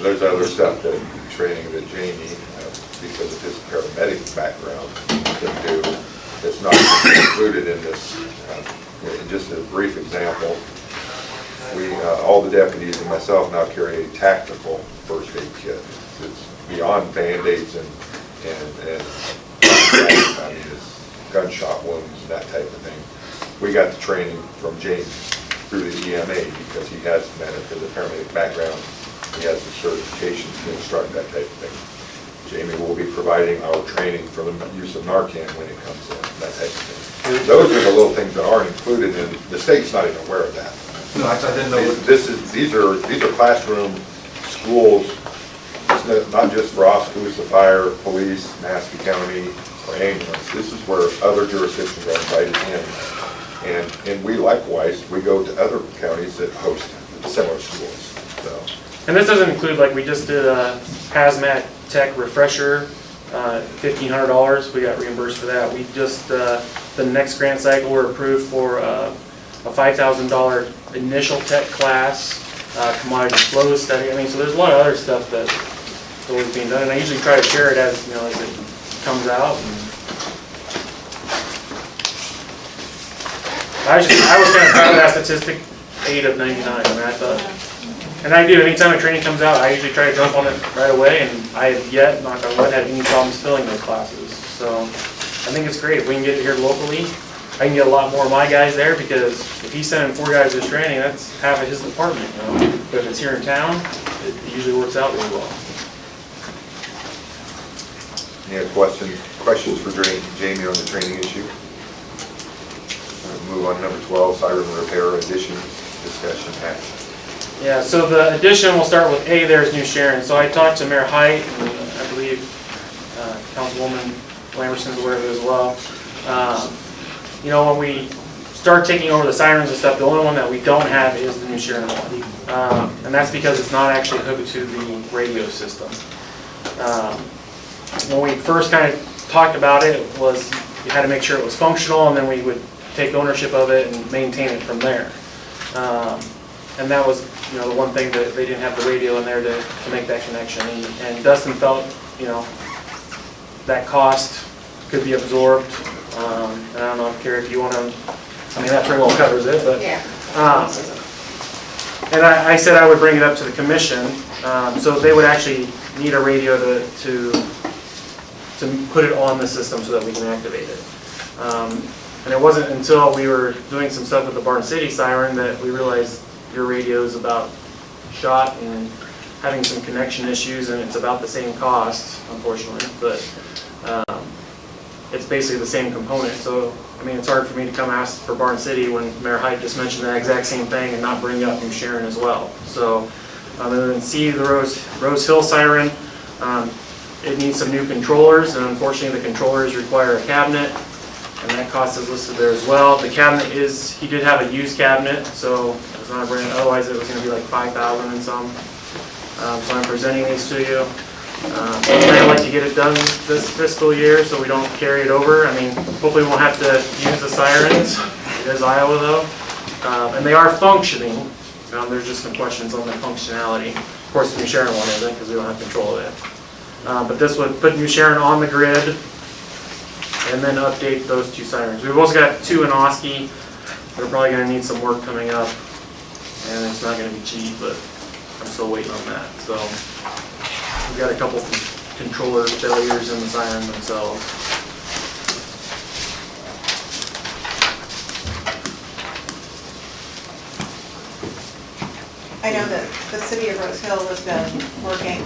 Speaker 2: There's other stuff that training that Jamie, because of his paramedic background, can do that's not included in this. In just a brief example, we, all the deputies and myself now carry a tactical first aid kit. It's beyond Band-Aids and I mean, it's gunshot wounds and that type of thing. We got the training from James through the EMA because he has the paramedic background. He has the certifications to instruct that type of thing. Jamie will be providing our training for the use of Narcan when it comes in, that type of thing. Those are the little things that aren't included in, the state's not even aware of that.
Speaker 3: No, I didn't know.
Speaker 2: These are classroom schools, it's not just for Oskaloosa Fire, Police, Massachusetts County, or ambulance. This is where other jurisdictions are invited in. And we likewise, we go to other counties that host similar schools, so.
Speaker 11: And this doesn't include, like, we just did a hazmat tech refresher, $1,500, we got reimbursed for that. We just, the next grant cycle, we're approved for a $5,000 initial tech class, commodity flow study. I mean, so there's a lot of other stuff that's always being done, and I usually try to share it as, you know, as it comes out. I was kind of proud of that statistic, 8 of 99, I mean, I thought. And I do, anytime a training comes out, I usually try to jump on it right away, and I have yet, knock on wood, had any problems filling those classes. So I think it's great. If we can get it here locally, I can get a lot more of my guys there, because if he's sending 4 guys to this training, that's half of his department, you know. But if it's here in town, it usually works out really well.
Speaker 2: Any other questions for Jamie on the training issue? Move on to number 12, siren repair addition, discussion, action.
Speaker 11: Yeah, so the addition, we'll start with A, there's New Sharon. So I talked to Mayor Height, and I believe Councilwoman Lamberson's aware of it as well. You know, when we start taking over the sirens and stuff, the only one that we don't have is the New Sharon one. And that's because it's not actually hooked to the radio system. When we first kind of talked about it, it was you had to make sure it was functional, and then we would take ownership of it and maintain it from there. And that was, you know, the one thing that they didn't have the radio in there to make that connection. And Dustin felt, you know, that cost could be absorbed. And I don't know, Carrie, if you want to, I mean, that pretty well covers it, but.
Speaker 4: Yeah.
Speaker 11: And I said I would bring it up to the commission, so they would actually need a radio to put it on the system so that we can activate it. And it wasn't until we were doing some stuff with the Barn City siren that we realized your radio is about shot and having some connection issues, and it's about the same cost, unfortunately, but it's basically the same component. So, I mean, it's hard for me to come ask for Barn City when Mayor Height just mentioned that exact same thing and not bring up New Sharon as well. So, and then C, the Rose Hill siren, it needs some new controllers, and unfortunately the controllers require a cabinet, and that cost is listed there as well. The cabinet he did have a used cabinet, so it's not a brand, otherwise it was going to be like $5,000 and some. So I'm presenting these to you. I'd like to get it done this fiscal year so we don't carry it over. I mean, hopefully we won't have to use the sirens. It is Iowa though. And they are functioning. There's just some questions on the functionality. Of course, the New Sharon one isn't because we don't have control of it. But this would put New Sharon on the grid and then update those 2 sirens. We've also got 2 in Oski that are probably going to need some work coming up. And it's not going to be cheap, but I'm still waiting on that. So we've got a couple controller failures in the siren themselves.
Speaker 7: I know that the city of Rose Hill has been working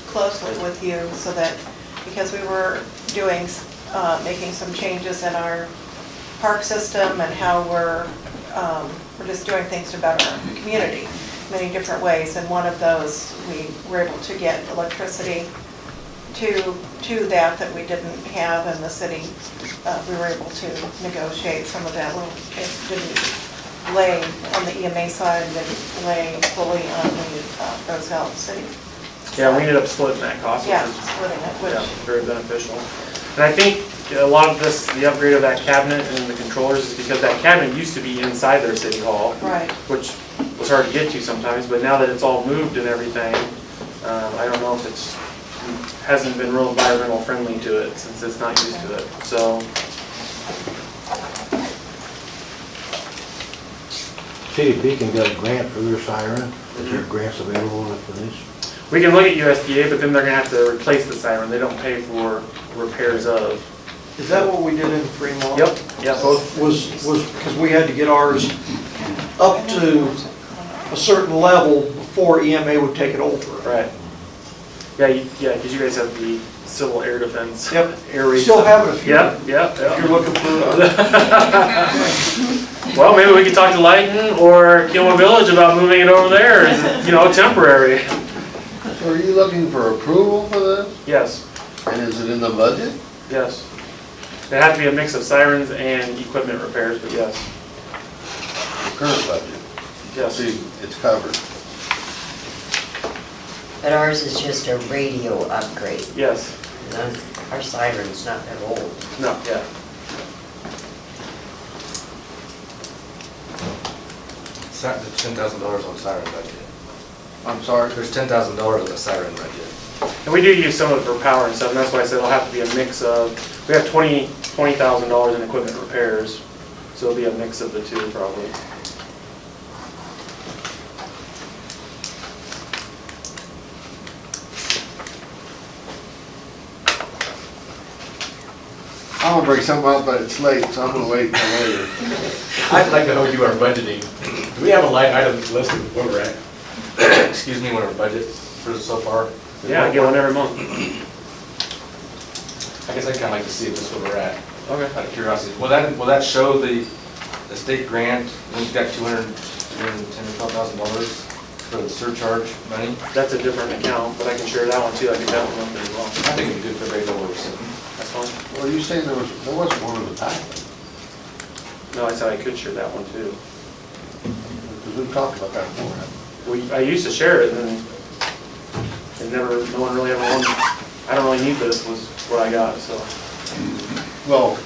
Speaker 7: closely with you so that, because we were doing, making some changes in our park system and how we're just doing things to better our community many different ways. And one of those, we were able to get electricity to that we didn't have in the city. We were able to negotiate some of that. Well, it didn't lay on the EMA side than lay fully on the Roselle City.
Speaker 11: Yeah, we ended up splitting that cost, which
Speaker 7: Yeah,
Speaker 11: is
Speaker 7: splitting it,
Speaker 11: yeah,
Speaker 7: which,
Speaker 11: very beneficial. And I think a lot of this, the upgrade of that cabinet and the controllers is because that cabinet used to be inside their city hall,
Speaker 7: right.
Speaker 11: which was hard to get to sometimes, but now that it's all moved and everything, I don't know if hasn't been real environmental friendly to it since it's not used to it, so.
Speaker 13: City of Pekin got a grant for their siren. Is there grants available for this?
Speaker 11: We can look at USDA, but then they're gonna have to replace the siren. They don't pay for repairs of.
Speaker 5: Is that what we did in Fremont?
Speaker 11: Yep, yeah, both.
Speaker 5: Was, because we had to get ours up to a certain level before EMA would take it over.
Speaker 11: Right. Yeah, because you guys have the civil air defense.
Speaker 5: Yep.
Speaker 11: Air raid
Speaker 5: Still
Speaker 11: stuff.
Speaker 5: have it if you're,
Speaker 11: Yep.
Speaker 5: if you're looking for,
Speaker 11: Well, maybe we could talk to Lighton or Kilma Village about moving it over there, is it, temporary.
Speaker 12: So are you looking for approval for this?
Speaker 11: Yes,
Speaker 12: And is it in the budget?
Speaker 11: yes. It had to be a mix of sirens and equipment repairs, but yes,
Speaker 12: The current budget?
Speaker 11: yes.
Speaker 12: See, it's covered.
Speaker 6: But ours is just a radio upgrade.
Speaker 11: Yes,
Speaker 6: Our siren's not that old.
Speaker 11: no, yeah.
Speaker 3: There's $10,000 on siren budget.
Speaker 12: I'm sorry?
Speaker 3: There's $10,000 on the siren budget.
Speaker 11: And we do use some of it for power and stuff, and that's why I said it'll have to be a mix of, we have $20,000 in equipment repairs, so it'll be a mix of the two probably.
Speaker 12: I'm gonna bring something up, but it's late, so I'm gonna wait until later.
Speaker 3: I'd like to know you are budgeting. Do we have a line item listed where we're at? Excuse me, what our budget for so far?
Speaker 11: Yeah, I get one every month.
Speaker 3: I guess I'd kind of like to see if this is where we're at,
Speaker 11: Okay.
Speaker 3: out of curiosity. Will that show the state grant, we've got $210,000 or $12,000 for the surcharge money?
Speaker 11: That's a different account, but I can share that one too, I can that one as well.
Speaker 3: I think it'd be good for everybody to know where we're sitting.
Speaker 11: That's fine.
Speaker 12: Well, you saying there wasn't one in the packet?
Speaker 11: No, I said I could share that one too.
Speaker 12: Because we've talked about that before.
Speaker 11: I used to share it and then no one really ever wanted, I don't really need this was what I got, so.
Speaker 12: Well,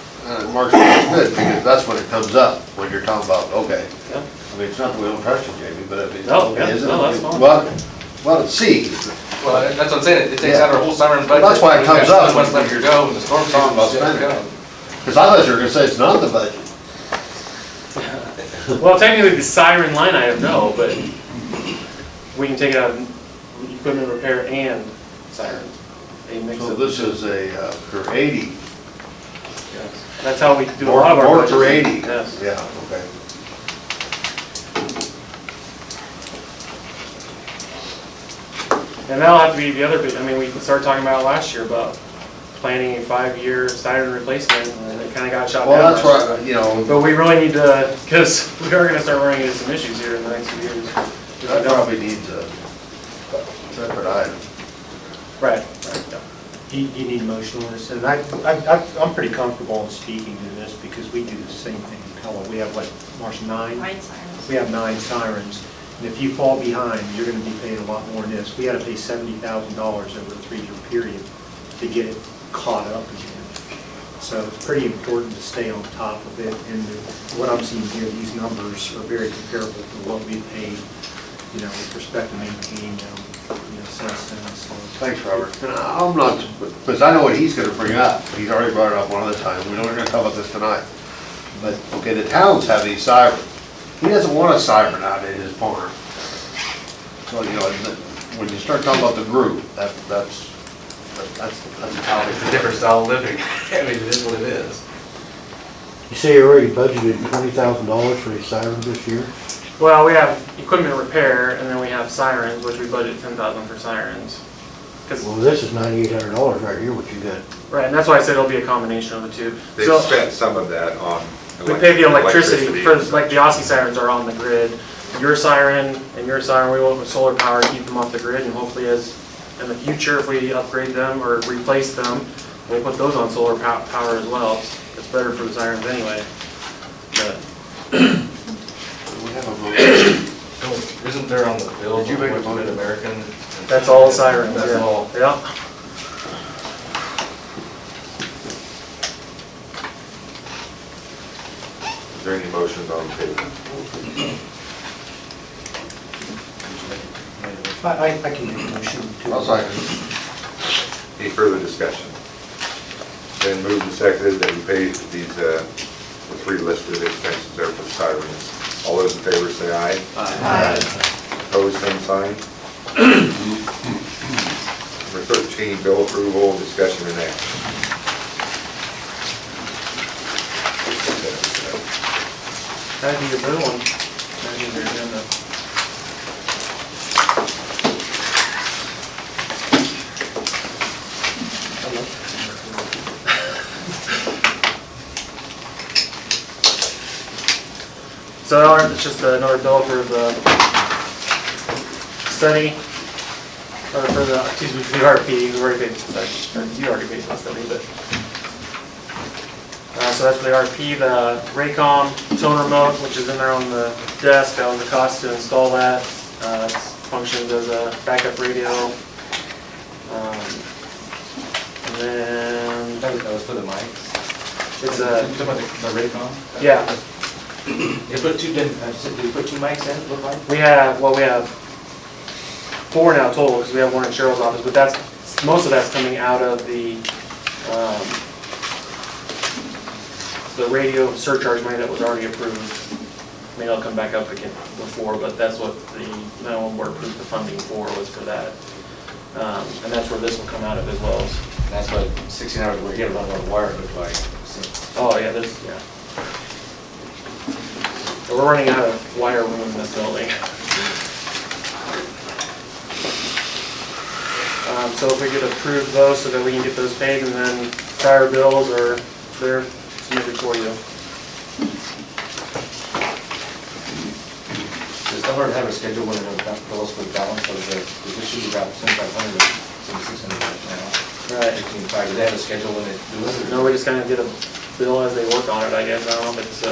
Speaker 12: Mark's good, because that's when it comes up, when you're talking about, okay.
Speaker 11: Yeah.
Speaker 12: I mean, it's not that we don't trust you, Jamie, but I mean.
Speaker 11: No, yeah,
Speaker 12: isn't
Speaker 11: no,
Speaker 12: it?
Speaker 11: that's fine.
Speaker 12: Well, it's C.
Speaker 3: Well, that's what I'm saying, it takes out our whole siren budget.
Speaker 12: That's why it comes up.
Speaker 3: We've got 7 months left to go, and the storm's
Speaker 12: Talking about
Speaker 3: season,
Speaker 12: spending.
Speaker 3: go.
Speaker 12: Because I thought you were gonna say it's not in the budget.
Speaker 11: Well, technically the siren line item, no, but we can take it out of equipment repair and siren. A mix
Speaker 12: So
Speaker 11: of.
Speaker 12: this is for 80.
Speaker 11: Yes. That's how we do a lot of our.
Speaker 12: More for
Speaker 11: budgets.
Speaker 12: 80.
Speaker 11: Yes.
Speaker 12: Yeah, okay.
Speaker 11: And that'll have to be the other bit, I mean, we started talking about it last year about planning a 5-year siren replacement, and it kinda got shot down.
Speaker 12: Well, that's
Speaker 11: last year.
Speaker 12: right, you know,
Speaker 11: But we really need to, because we are gonna start running into some issues here in the next few years.
Speaker 12: that probably needs a separate item.
Speaker 11: Right, yeah.
Speaker 14: You need a motion on this, and I'm pretty comfortable in speaking to this because we do the same thing in Pella. We have, what, Marcia, 9?
Speaker 7: 9 sirens.
Speaker 14: We have 9 sirens, and if you fall behind, you're gonna be paying a lot more than this. We had to pay $70,000 over a 3-year period to get it caught up again. So it's pretty important to stay on top of it, and what I'm seeing here, these numbers are very comparable to what we paid, with respect to maintaining them, since then, so.
Speaker 12: Thanks, Robert. And I'm not, because I know what he's gonna bring up. He's already brought it up one other time. We're not gonna talk about this tonight. But, okay, the towns have these sirens. He doesn't want a siren out in his farm. So, when you start talking about the group, that's how
Speaker 3: It's a different style of living. I mean, it is what it is.
Speaker 13: You say you already budgeted $20,000 for these sirens this year?
Speaker 11: Well, we have equipment repair, and then we have sirens, which we budget $10,000 for sirens. 'Cause-
Speaker 13: Well, this is $9,800 right here, what you got.
Speaker 11: right, and that's why I said it'll be a combination of the two.
Speaker 2: They
Speaker 11: So
Speaker 2: spent some of that on.
Speaker 11: we pay the electricity, for,
Speaker 2: and
Speaker 11: like the Aussie sirens are on the grid. Your siren and your siren, we went with solar power to keep them off the grid, and hopefully in the future, if we upgrade them or replace them, we'll put those on solar power as well. It's better for the sirens anyway. But
Speaker 3: Isn't there on the bill,
Speaker 12: Did you make a
Speaker 3: what's
Speaker 12: motion?
Speaker 3: Mid-American?
Speaker 11: That's all sirens,
Speaker 3: That's
Speaker 11: yeah.
Speaker 3: all.
Speaker 11: Yeah.
Speaker 2: Is there any motions on the table?
Speaker 5: I can make a motion to.
Speaker 12: I'll second.
Speaker 2: Any further discussion? Then moved and seconded that we pay these, the three listed expenses there for the sirens. All those in favor say aye.
Speaker 7: Aye.
Speaker 2: Opposed, same sign. Number 13, bill approval, discussion and action.
Speaker 11: That'd be a good one. That'd be your agenda. So it's just another bill for the study, or for the, excuse me, for the RP, we've already paid for the study, or you already paid for the study, but. So that's for the RP, the Raycom tone remote, which is in there on the desk. That was the cost to install that. It functions as a backup radio. And then
Speaker 3: That was for the mics?
Speaker 11: it's
Speaker 3: You
Speaker 11: a,
Speaker 3: talking about the Raycom?
Speaker 11: yeah,
Speaker 3: They put two, did you put two mics in, look like?
Speaker 11: we have 4 now total, because we have one in Cheryl's office, but that's, most of that's coming out of the radio surcharge money that was already approved. Maybe I'll come back up again before, but that's what the 911 board approved the funding for, was for that. And that's where this will come out of as well.
Speaker 3: That's what 16 hours, we're getting a lot of wire, look like.
Speaker 11: Oh, yeah, yeah. So we're running out of wire room in this building. So if we could approve those so that we can get those paid, and then prior bills are there submitted for you.
Speaker 3: Does Albert have a schedule when it goes for the balance of the, this should be about 2,500, 7,600 now.
Speaker 11: Right.
Speaker 3: 15,500, do they have a schedule when it do it?
Speaker 11: No, we just kind of get a bill as they work on it, I guess. I don't know if it's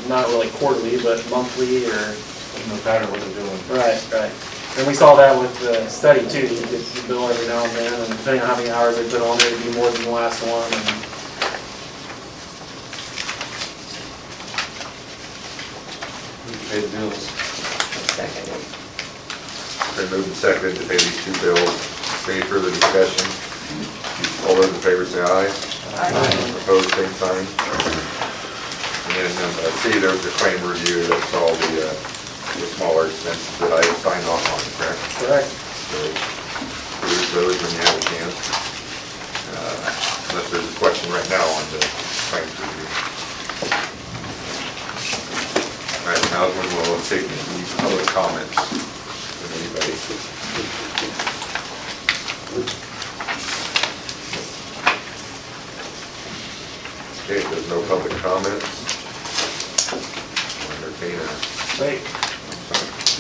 Speaker 11: not really quarterly, but monthly or.
Speaker 3: There's no pattern what they're doing.
Speaker 11: Right, right. And we saw that with the study too. You get the bill every now and then, and depending on how many hours they put on there, it'd be more than the last one. And
Speaker 3: Pay the bills.
Speaker 6: Seconded.
Speaker 2: Been moved and seconded to pay these two bills. Any further discussion? All those in favor say aye. Opposed, same sign. And then, see, there was a claim review, that's all the smaller expenses that I signed off on, correct?
Speaker 11: correct.
Speaker 2: So, peruse those when you have a chance. Unless there's a question right now on the claims review. All right, now is when we'll take any public comments from anybody. Okay, if there's no public comments, I'll entertain a
Speaker 11: Wait,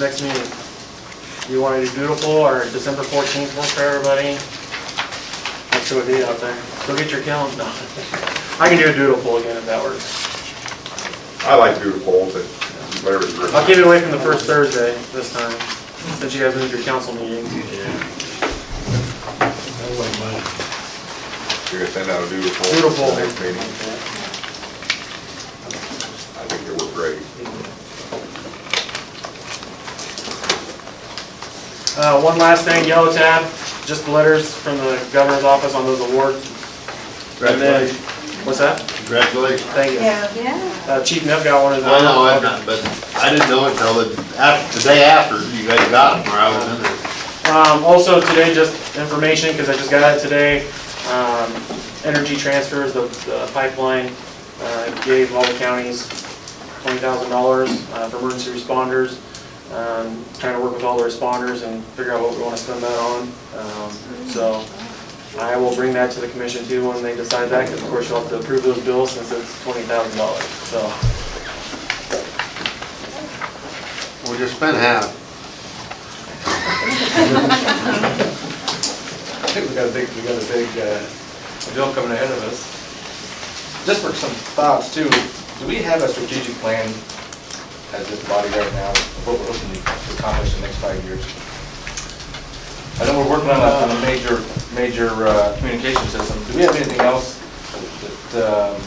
Speaker 11: next meeting. You want to do Doodle Poll or December 14th work for everybody? Let's do a date out there. Go get your calendar. No. I can do a Doodle Poll again if that works.
Speaker 2: I like to do the poll, but whatever's.
Speaker 11: I'll keep it away from the first Thursday this time, since you guys moved your council meeting.
Speaker 2: You're gonna send out a doodle poll?
Speaker 11: Doodle poll.
Speaker 2: Next meeting? I think it worked great.
Speaker 11: One last thing, yellow tab, just the letters from the governor's office on those awards. And then, what's that?
Speaker 12: Congratulations.
Speaker 11: Thank you.
Speaker 7: Yeah.
Speaker 11: Chief Neff got one of those.
Speaker 12: I know, but I didn't know until the day after you guys got them, where I was in there.
Speaker 11: Also today, just information, because I just got it today, Energy Transfers, the pipeline, gave all the counties $20,000 for emergency responders. Trying to work with all the responders and figure out what we want to spend that on. So I will bring that to the commission too when they decide that, because of course you'll have to approve those bills since it's $20,000, so.
Speaker 12: We'll just spend half.
Speaker 3: I think we got a big bill coming ahead of us. Just for some thoughts too, do we have a strategic plan as this body right now, of what we're looking to accomplish in the next 5 years. I know we're working on a major communication system. Do we have anything else that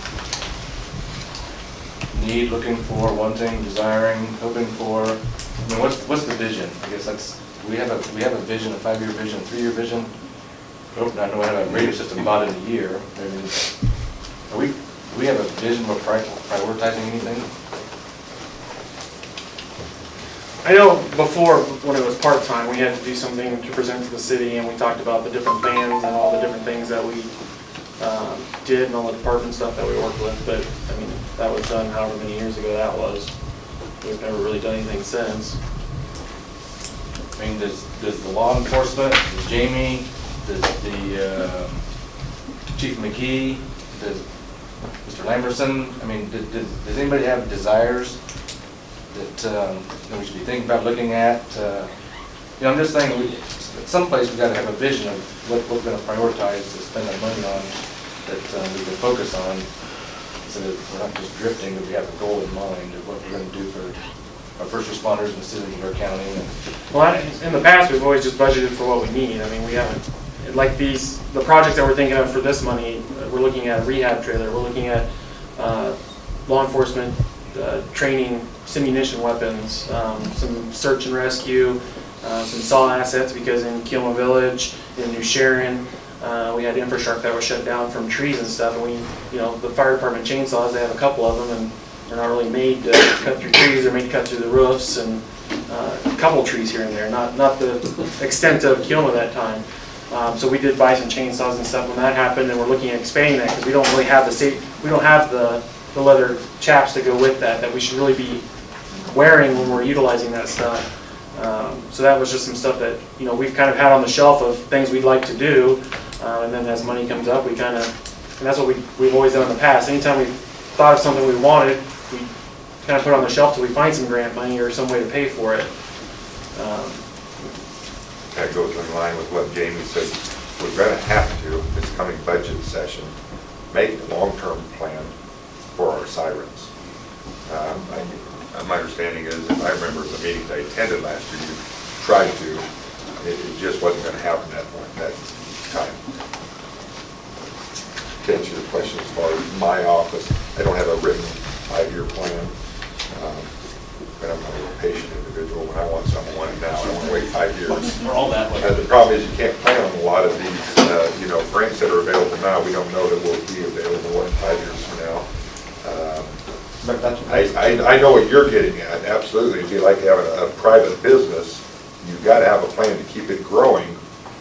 Speaker 3: need, looking for, wanting, desiring, hoping for? I mean, what's the vision? I guess that's, we have a vision, a 5-year vision, a 3-year vision. I know we have a radio system bought in a year. I mean, do we have a vision of prioritizing anything?
Speaker 11: I know before, when it was part-time, we had to do something to present to the city, and we talked about the different bands and all the different things that we did and all the department stuff that we worked with, but, I mean, that was done however many years ago that was. We've never really done anything since.
Speaker 3: I mean, does the law enforcement, does Jamie, does the Chief McGee, does Mr. Lamberson, I mean, does anybody have desires that we should be thinking about looking at? You know, I'm just saying, at some place we've got to have a vision of what we're going to prioritize to spend our money on, that we can focus on, so that we're not just drifting, but we have a goal in mind of what we're going to do for our first responders and the citizens of our county.
Speaker 11: Well, in the past, we've always just budgeted for what we need. I mean, we haven't, like the projects that we're thinking of for this money, we're looking at a rehab trailer, we're looking at law enforcement training, simunition weapons, some search and rescue, some SAW assets, because in Keoma Village, in New Sharon, we had infrastructure that was shut down from trees and stuff, and the fire department chainsaws, they have a couple of them, and they're not really made to cut through trees, they're made to cut through the roofs, and a couple trees here and there, not the extent of Keoma that time. So we did buy some chainsaws and stuff when that happened, and we're looking at expanding that, because we don't really have the leather chaps to go with that we should really be wearing when we're utilizing that stuff. So that was just some stuff that we've kind of had on the shelf of things we'd like to do, and then as money comes up, we kind of, and that's what we've always done in the past. Anytime we thought of something we wanted, we kind of put it on the shelf till we find some grant money or some way to pay for it.
Speaker 2: That goes in line with what Jamie said. We're going to have to, this coming budget session, make a long-term plan for our sirens. My understanding is, if I remember the meetings I attended last year, you tried to, it just wasn't going to happen that time. To answer your question, as far as my office, I don't have a written 5-year plan. And I'm not a real patient individual. When I want something, I want it now. I don't want to wait 5 years.
Speaker 3: We're all that way.
Speaker 2: The problem is you can't plan on a lot of these, grants that are available now. We don't know that will be available in 5 years from now. I know what you're getting at, absolutely. It'd be like having a private business. You've got to have a plan to keep it growing,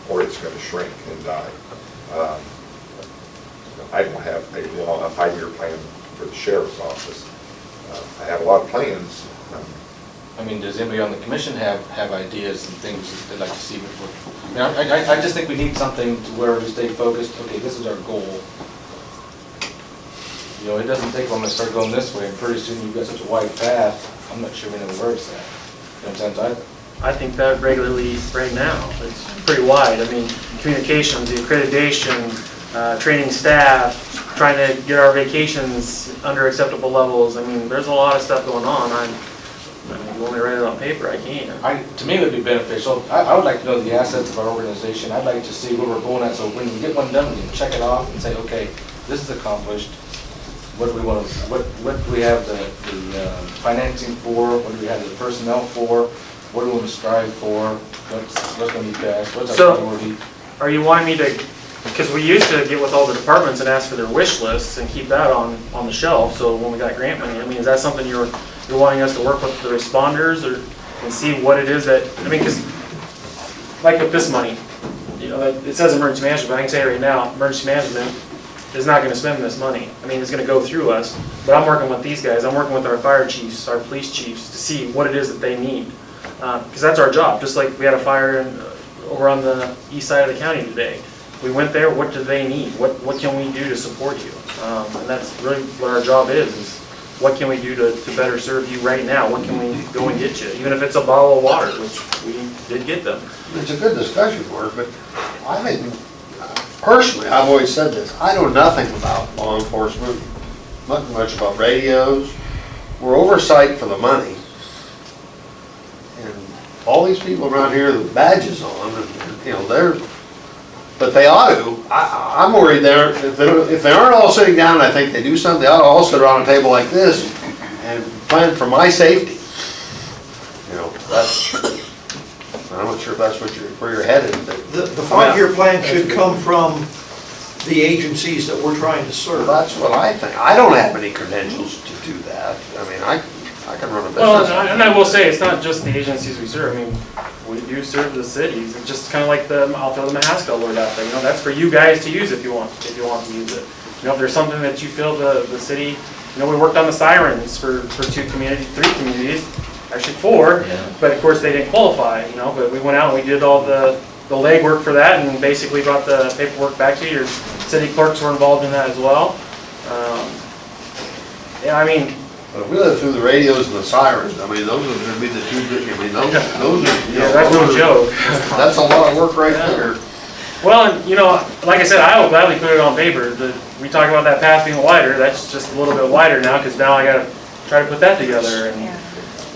Speaker 2: or it's going to shrink and die. I don't have a 5-year plan for the sheriff's office. I have a lot of plans.
Speaker 3: I mean, does anybody on the commission have ideas and things that they'd like to see before? I mean, I just think we need something to where we stay focused. Okay, this is our goal. It doesn't take long to start going this way, and pretty soon you've got such a wide path, I'm not sure we know where it's at. You know what I'm saying?
Speaker 11: I think that regularly right now, it's pretty wide. I mean, communications, the accreditation, training staff, trying to get our vacations under acceptable levels. I mean, there's a lot of stuff going on. You want me to write it on paper, I can.
Speaker 3: To me, it would be beneficial. I would like to know the assets of our organization. I'd like to see where we're going at, so when we get one done, we can check it off and say, okay, this is accomplished. What do we want to? What do we have the financing for? What do we have the personnel for? What do we want to strive for? What's going to be best? What's our priority?
Speaker 11: Are you wanting me to? Because we used to get with all the departments and ask for their wish lists and keep that on the shelf. So when we got grant money, I mean, is that something you're wanting us to work with the responders and see what it is that, I mean, because like with this money, it says emergency management, but I can say right now, emergency management is not going to spend this money. I mean, it's going to go through us, but I'm working with these guys. I'm working with our fire chiefs, our police chiefs, to see what it is that they need, because that's our job. Just like we had a fire over on the east side of the county today. We went there. What do they need? What can we do to support you? And that's really what our job is what can we do to better serve you right now? What can we go and get you? Even if it's a bottle of water, which we did get them.
Speaker 12: It's a good discussion for it, but I think, personally, I've always said this, I know nothing about law enforcement, not much about radios. We're oversight for the money. And all these people around here with badges on, and, you know, but they ought to. I'm worried if they aren't all sitting down, and I think they do something, they ought to all sit around a table like this and plan for my safety. You know, I'm not sure if that's where you're headed, but.
Speaker 5: The 5-year plan should come from the agencies that we're trying to serve.
Speaker 12: That's what I think. I don't have any credentials to do that. I mean, I can run a business.
Speaker 11: Well, and I will say, it's not just the agencies we serve. I mean, we do serve the cities. It's just kind of like I'll throw the Mahaska word out there. You know, that's for you guys to use if you want to use it. You know, if there's something that you feel the city, you know, we worked on the sirens for 3 communities, actually 4, but of course they didn't qualify, you know, but we went out and we did all the legwork for that and basically brought the paperwork back to you. Your city clerks were involved in that as well. Yeah, I mean,
Speaker 12: But if we live through the radios and the sirens, I mean, those are gonna be the 2 that, I mean, those are, you know,
Speaker 11: that's no joke.
Speaker 12: That's a lot of work right there.
Speaker 11: Well, and you know, like I said, I will gladly put it on paper. We talk about that path being wider, that's just a little bit wider now, because now I gotta try to put that together, and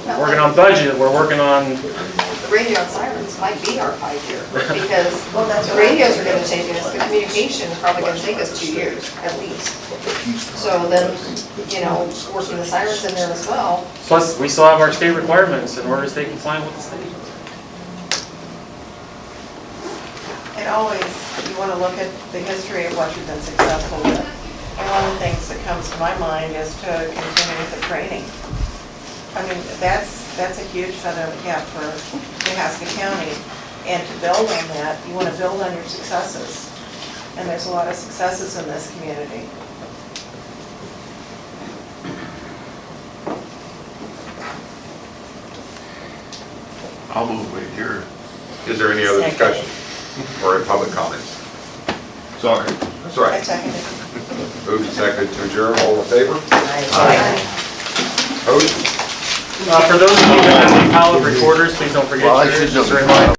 Speaker 11: we're working on budget, we're working on,
Speaker 4: The radio and sirens might be our 5-year, because
Speaker 7: that's
Speaker 4: the
Speaker 7: what I-
Speaker 4: radios are gonna take us, the communication is probably gonna take us 2 years, at least. So then, you know, working the sirens in there as well.
Speaker 11: plus, we still have our state requirements in order to stay compliant with the state.
Speaker 7: And always, you want to look at the history of what you've been successful with. And one of the things that comes to my mind is to continue with the training. I mean, that's a huge feather in the cap for Mahaska County. And to build on that, you want to build on your successes. And there's a lot of successes in this community.
Speaker 12: I'll move with here.
Speaker 2: Is there any other
Speaker 6: Second.
Speaker 2: discussion or public comments?
Speaker 12: Sorry.
Speaker 2: That's all
Speaker 7: I
Speaker 2: right.
Speaker 7: second it.
Speaker 2: Moved and seconded to adjourn, all in favor?
Speaker 6: Aye.
Speaker 2: Opposed?
Speaker 11: For those of you that have the pile of recorders, please don't forget
Speaker 12: Well, I
Speaker 11: yours,
Speaker 12: should
Speaker 11: just a
Speaker 12: know.
Speaker 11: reminder.